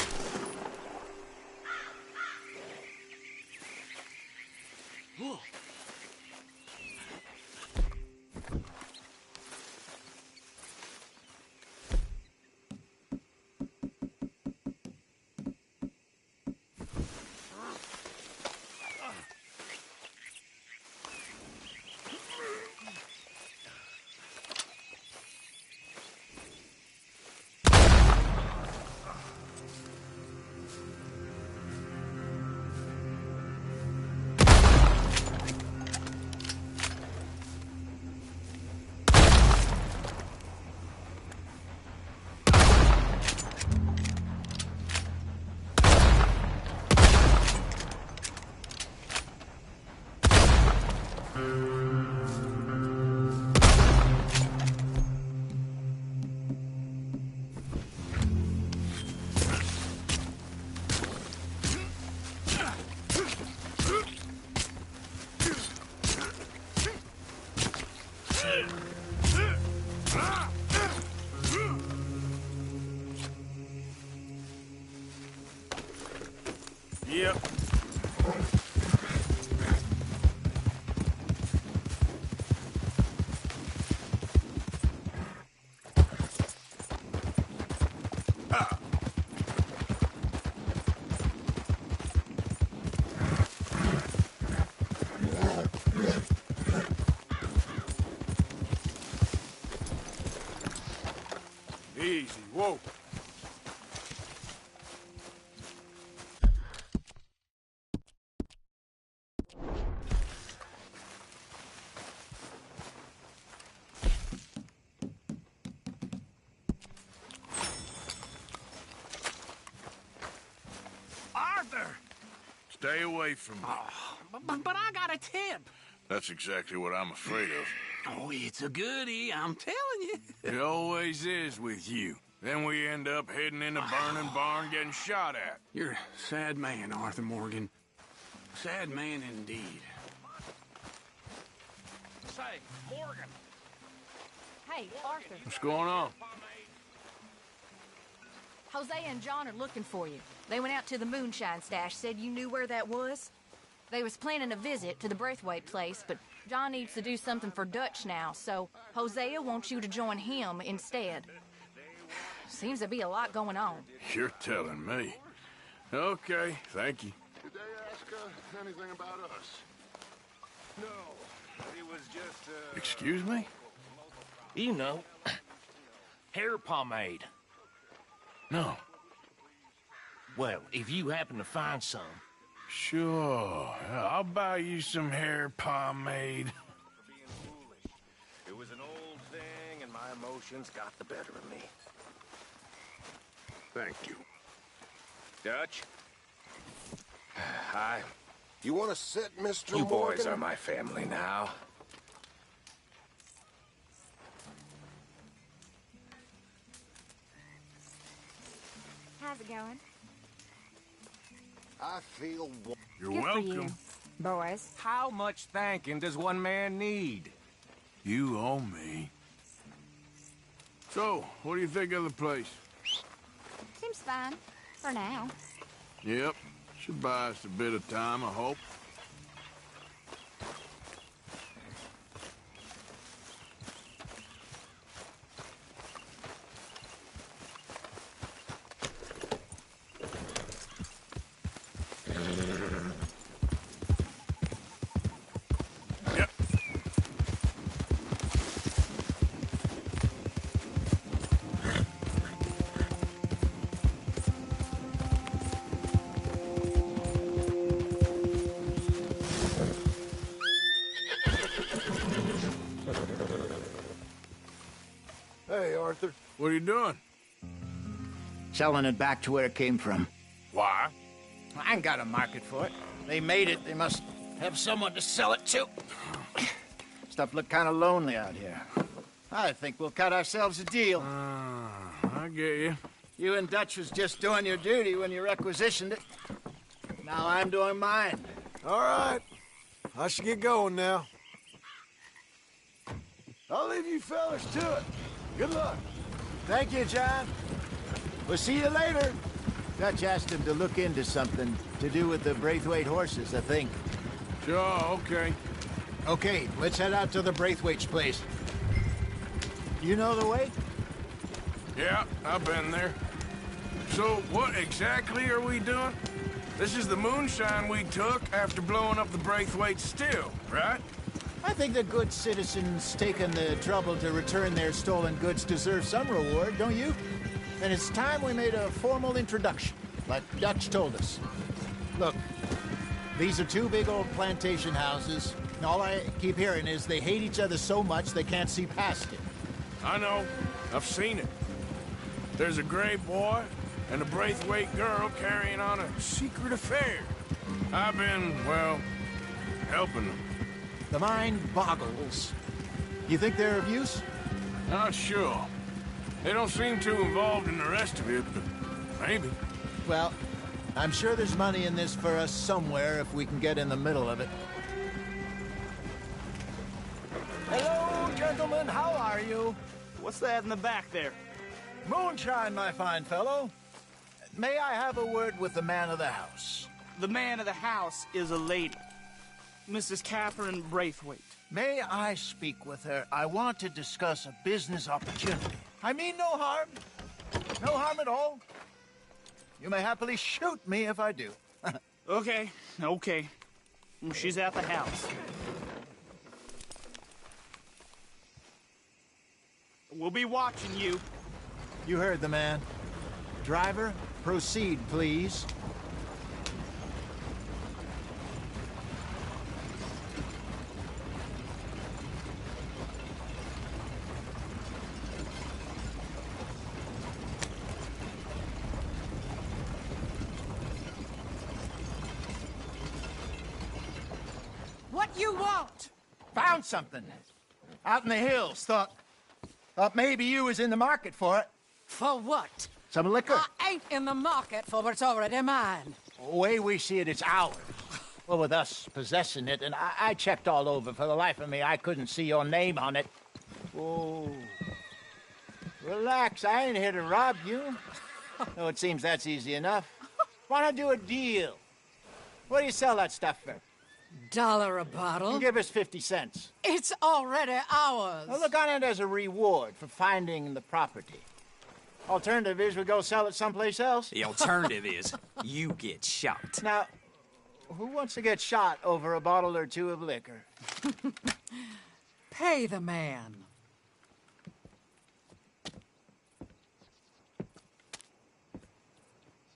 Yep. Easy, whoa. Arthur! Stay away from me. But I got a tip. That's exactly what I'm afraid of. Oh, it's a goodie, I'm telling you. It always is with you. Then we end up heading in a burning barn getting shot at. You're a sad man, Arthur Morgan. Sad man indeed. Say, Morgan. Hey, Arthur. What's going on? Hosea and John are looking for you. They went out to the moonshine stash, said you knew where that was. They was planning a visit to the Braithwaite place, but John needs to do something for Dutch now, so Hosea wants you to join him instead. Seems to be a lot going on. You're telling me. Okay, thank you. Did they ask anything about us? No, it was just, Excuse me? You know, hair pomade. No. Well, if you happen to find some. Sure. I'll buy you some hair pomade. It was an old thing, and my emotions got the better of me. Thank you. Dutch? Hi. You want to sit, Mr. You Morgan? boys are my family now. How's it going? I feel... You're Good welcome. for you, boys. How much thanking does one man need? You owe me. So, what do you think of the place? Seems fine. For now. Yep. Should buy us a bit of time, I hope. Hey, Arthur. What are you doing? Selling it back to where it came from. Why? I ain't got a market for it. They made it. They must have someone to sell it to. Stuff look kind of lonely out here. I think we'll cut ourselves a deal. I get you. You and Dutch was just doing your duty when you requisitioned it. Now I'm doing mine. All right. I should get going now. I'll leave you fellas to it. Good luck. Thank you, John. We'll see you later. Dutch asked him to look into something to do with the Braithwaite horses, I think. Sure, okay. Okay, let's head out to the Braithwaite's place. You know the way? Yeah, I've been there. So, what exactly are we doing? This is the moonshine we took after blowing up the Braithwaite still, right? I think the good citizens taking the trouble to return their stolen goods deserve some reward, don't you? And it's time we made a formal introduction, like Dutch told us. Look, these are two big old plantation houses. And all I keep hearing is they hate each other so much they can't see past it. I know. I've seen it. There's a Gray boy and a Braithwaite girl carrying on a secret affair. I've been, well, helping them. The mind boggles. You think they're of use? Not sure. They don't seem too involved in the rest of it, but maybe. Well, I'm sure there's money in this for us somewhere if we can get in the middle of it. Hello, gentlemen. How are you? What's that in the back there? Moonshine, my fine fellow. May I have a word with the man of the house? The man of the house is a lady. Mrs. Catherine Braithwaite. May I speak with her? I want to discuss a business opportunity. I mean no harm. No harm at all. You may happily shoot me if I do. Okay. She's at the house. We'll be watching you. You heard the man. Driver, proceed, please. What you want? Found something. Out in the hills. Thought maybe you was in the market for it. For what? Some liquor. I ain't in the market for what's already mine. The way we see it, it's ours. Well, with us possessing it, and I checked all over. For the life of me, I couldn't see your name on it. Oh. Relax, I ain't here to rob you. Oh, it seems that's easy enough. Why not do a deal? What do you sell that stuff for? $1 a bottle? You give us 50 cents. It's already ours. Well, look on it as a reward for finding the property. Alternative is we go sell it someplace else. The alternative is you get shot. Now, who wants to get shot over a bottle or two of liquor? Pay the man.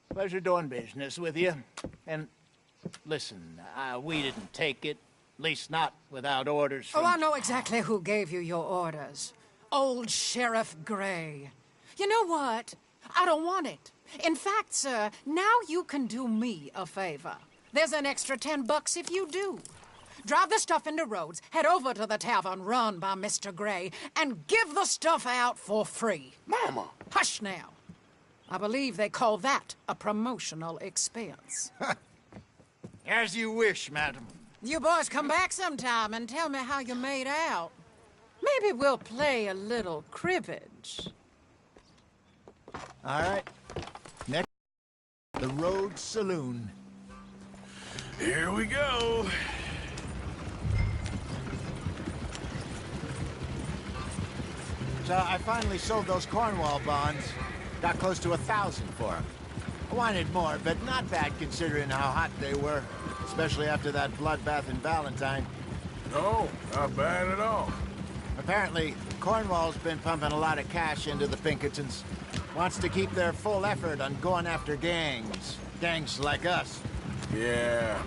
Pleasure doing business with you. And listen, we didn't take it. At least not without orders from... Oh, I know exactly who gave you your orders. Old Sheriff Gray. You know what? I don't want it. In fact, sir, now you can do me a favor. There's an extra $10 if you do. Drive the stuff into Rhodes, head over to the tavern run by Mr. Gray, and give the stuff out for free. Mama! Hush now. I believe they call that a promotional expense. As you wish, madam. You boys come back sometime and tell me how you made out. Maybe we'll play a little cribbage. All right. Next, the Rhodes Saloon. Here we go. So I finally sold those Cornwall bonds. Got close to 1,000 for them. I wanted more, but not bad considering how hot they were, especially after that bloodbath in Valentine. No, not bad at all. Apparently, Cornwall's been pumping a lot of cash into the Pinkertons. Wants to keep their full effort on going after gangs. Gangs like us. Yeah,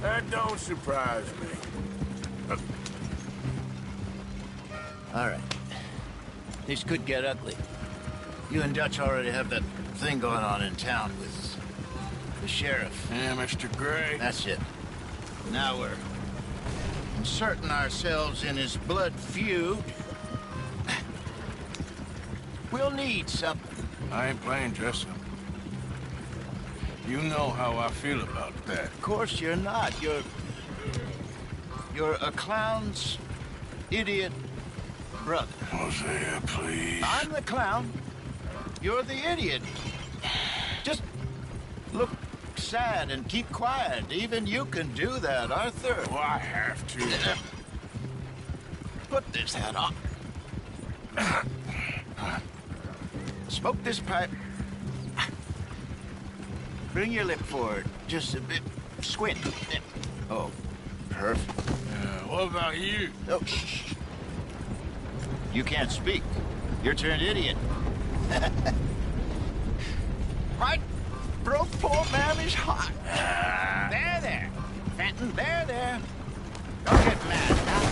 that don't surprise me. All right. This could get ugly. You and Dutch already have that thing going on in town with the sheriff. Yeah, Mr. Gray. That's it. Now we're inserting ourselves in his blood feud. We'll need something. I ain't playing dress up. You know how I feel about that. Of course you're not. You're a clown's idiot brother. Hosea, please. I'm the clown. You're the idiot. Just look sad and keep quiet. Even you can do that, Arthur. Oh, I have to. Put this hat on. Smoke this pipe. Bring your lip forward. Just a bit. Squint. Oh, perfect. What about you? Oh, shh. You can't speak. You're turned idiot. Right? Broke poor Mammy's heart. There. Fenton, there. Don't get mad now.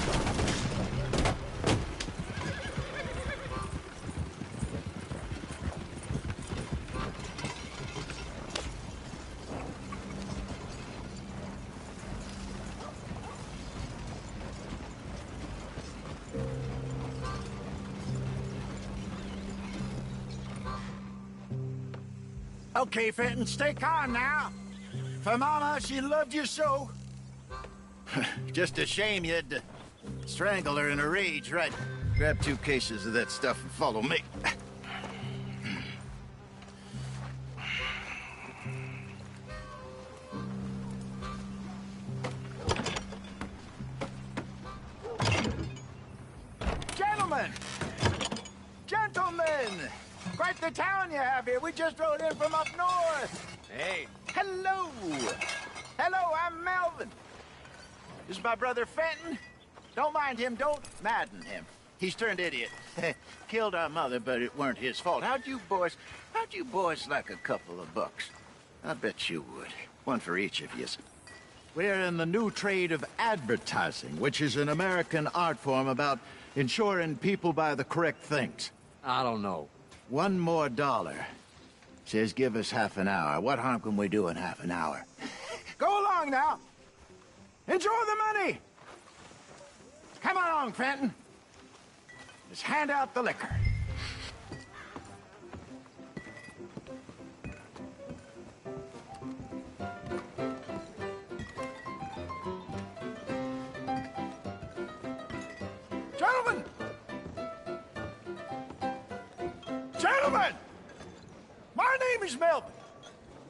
Okay, Fenton, stay calm now. For Mama, she loved you so. Just a shame you had to strangle her in a rage, right? Grab 2 cases of that stuff and follow me. Gentlemen! Quite the town you have here. We just rode in from up north. Hey. Hello. I'm Melvin. This is my brother Fenton. Don't mind him. Don't madden him. He's turned idiot. Killed our mother, but it weren't his fault. How'd you boys like a couple of bucks? I bet you would. One for each of you. We're in the new trade of advertising, which is an American art form about ensuring people buy the correct things. I don't know. $1 more. Says give us half an hour. What harm can we do in half an hour? Go along now. Enjoy the money. Come along, Fenton. Let's hand out the liquor. Gentlemen! My name is Melvin.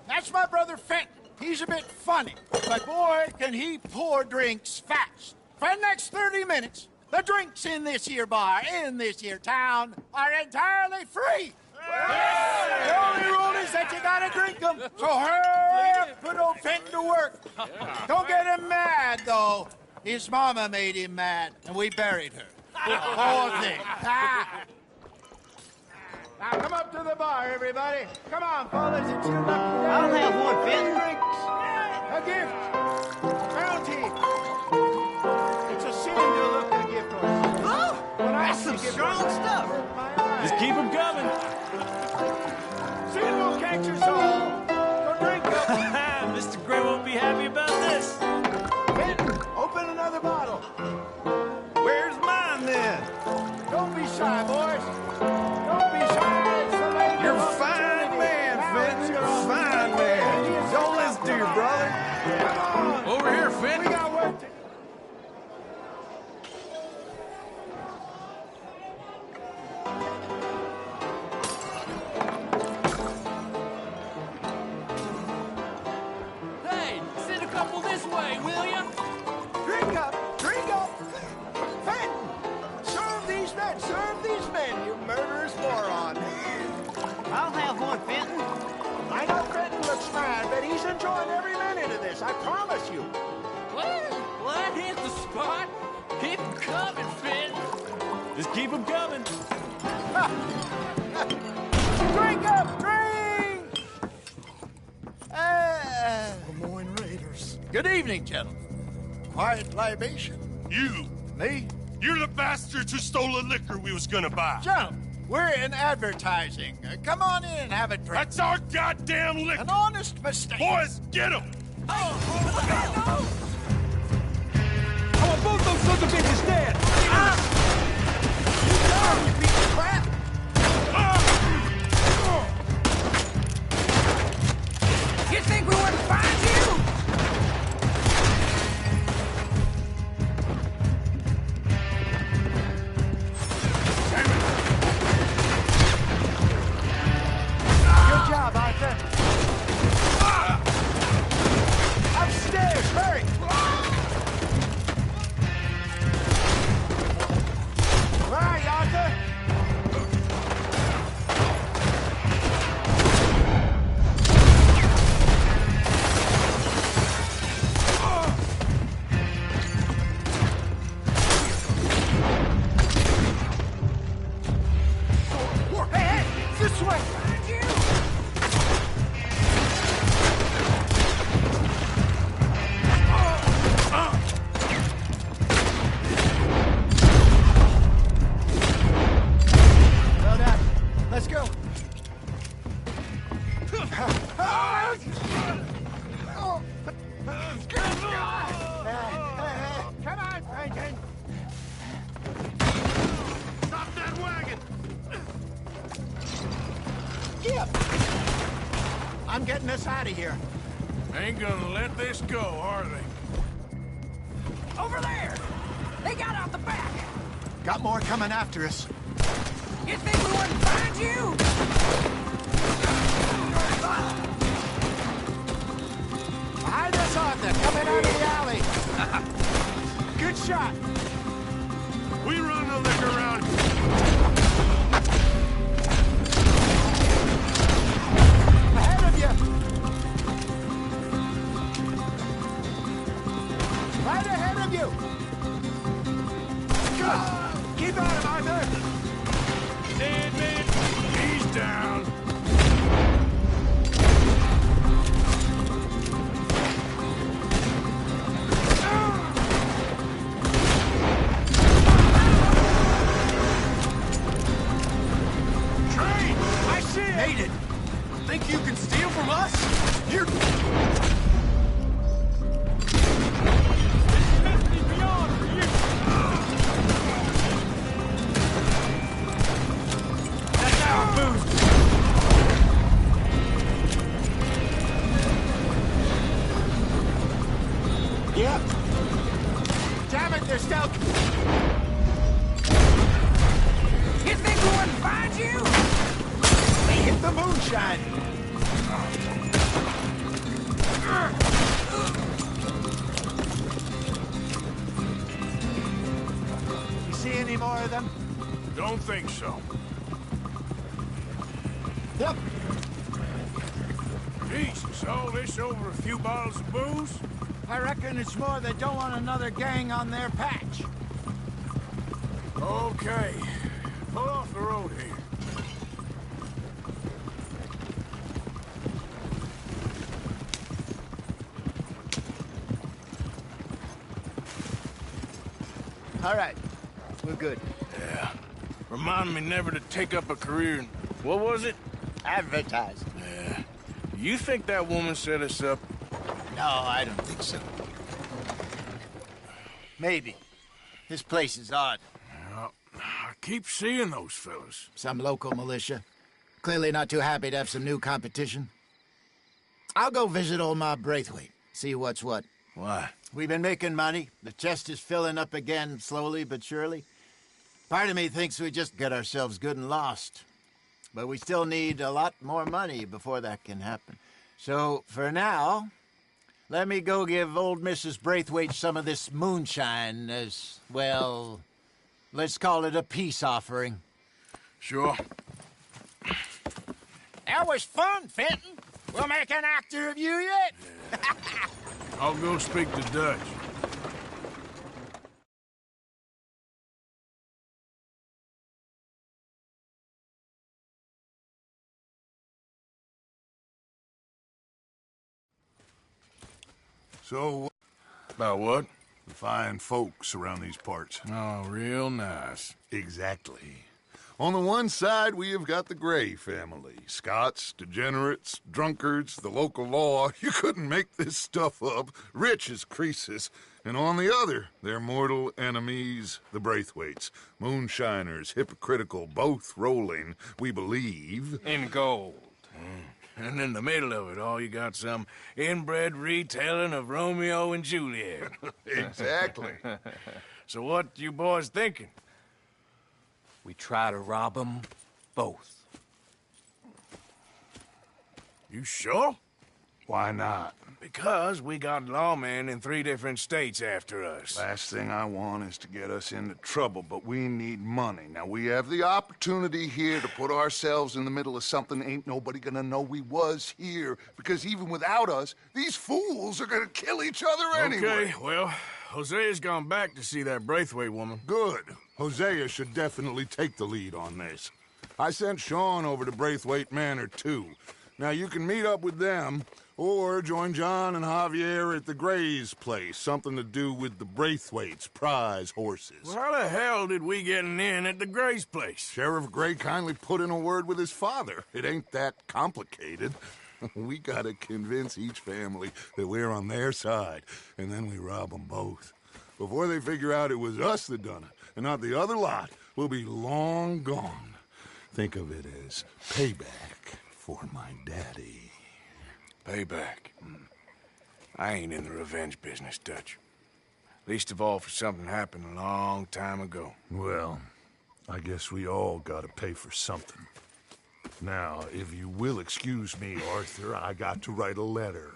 That's my brother Fenton. He's a bit funny, but boy, can he pour drinks fast. For the next 30 minutes, the drinks in this here bar, in this here town, are entirely free. The only rule is that you gotta drink them. So hurry up, put old Fenton to work. Don't get him mad, though. His mama made him mad, and we buried her. Poor thing. Now come up to the bar, everybody. Come on, fellas, it's your lucky day. I'll have one, Fenton. Drinks, a gift, bounty. It's a sin to look at a gift horse. Oh, that's some strong stuff. Just keep them coming. Sin will catch us all. So drink up. Mr. Gray won't be happy about this. Fenton, open another bottle. Where's mine, then? Don't be shy, boys. Don't be shy. It's the lady. You're a fine man, Fenton. You're a fine man. Don't listen to your brother. Come on. Over here, Fenton. We got work to... Hey, send a couple this way, will ya? Drink up! Drink up! Fenton! Serve these men, you murderous moron! I'll have one, Fenton. I know Fenton looks mad, but he's enjoying every minute of this, I promise you. What? Well, that hit the spot. Keep 'em coming, Fenton. Just keep them coming. Drink up! Drink! Lemoyne Raiders. Good evening, gentlemen. Quiet libation. You! Me? You're the bastards who stole the liquor we was gonna buy. Gentlemen, we're in advertising. Come on in and have a drink. That's our goddamn liquor! An honest mistake. Boys, get him! I want both those sons of bitches dead. You piece of crap! You think we wouldn't find you? getting us out of here. Ain't gonna let this go, are they? Over there! They got out the back! Got more coming after us. You think we wouldn't find you? Behind us, Arthur, coming out of the alley. Good shot. We run the liquor around. Ahead of you. Right ahead of you. Good. Keep on him, Arthur. Dead man. He's down. Made it! Think you can steal from us? You're... That's our boost! Yep. Damn it, they're still... You think we wouldn't find you? They hit the moonshine. You see any more of them? Don't think so. Yep. Jesus, all this over a few bottles of booze? I reckon it's more they don't want another gang on their patch. Okay. Pull off the road here. All right. We're good. Yeah. Remind me never to take up a career in... What was it? Advertising. Yeah. You think that woman set us up? No, I don't think so. Maybe. This place is odd. Well, I keep seeing those fellas. Some local militia. Clearly not too happy to have some new competition. I'll go visit old Ma Braithwaite. See what's what. Why? We've been making money. The chest is filling up again, slowly but surely. Part of me thinks we just get ourselves good and lost. But we still need a lot more money before that can happen. So, for now, let me go give old Mrs. Braithwaite some of this moonshine as, well, let's call it a peace offering. Sure. That was fun, Fenton. We'll make an actor of you yet. I'll go speak to Dutch. So, about what? The fine folks around these parts. Oh, real nice. Exactly. On the one side, we have got the Gray family. Scots, degenerates, drunkards, the local law. You couldn't make this stuff up. Rich as Croesus. And on the other, their mortal enemies, the Braithwaites. Moonshiners, hypocritical, both rolling, we believe. In gold. And in the middle of it all, you got some inbred retelling of Romeo and Juliet. Exactly. So what you boys thinking? We try to rob them both. You sure? Why not? Because we got lawmen in 3 different states after us. Last thing I want is to get us into trouble, but we need money. Now, we have the opportunity here to put ourselves in the middle of something ain't nobody gonna know we was here, because even without us, these fools are gonna kill each other anyway. Okay, well, Hosea's gone back to see that Braithwaite woman. Good. Hosea should definitely take the lead on this. I sent Sean over to Braithwaite Manor, too. Now, you can meet up with them, or join John and Javier at the Gray's place. Something to do with the Braithwaite's prize horses. Well, how the hell did we get in at the Gray's place? Sheriff Gray kindly put in a word with his father. It ain't that complicated. We gotta convince each family that we're on their side, and then we rob them both. Before they figure out it was us that done it, and not the other lot, we'll be long gone. Think of it as payback for my daddy. Payback. I ain't in the revenge business, Dutch. Least of all for something happened a long time ago. Well, I guess we all gotta pay for something. Now, if you will excuse me, Arthur, I got to write a letter.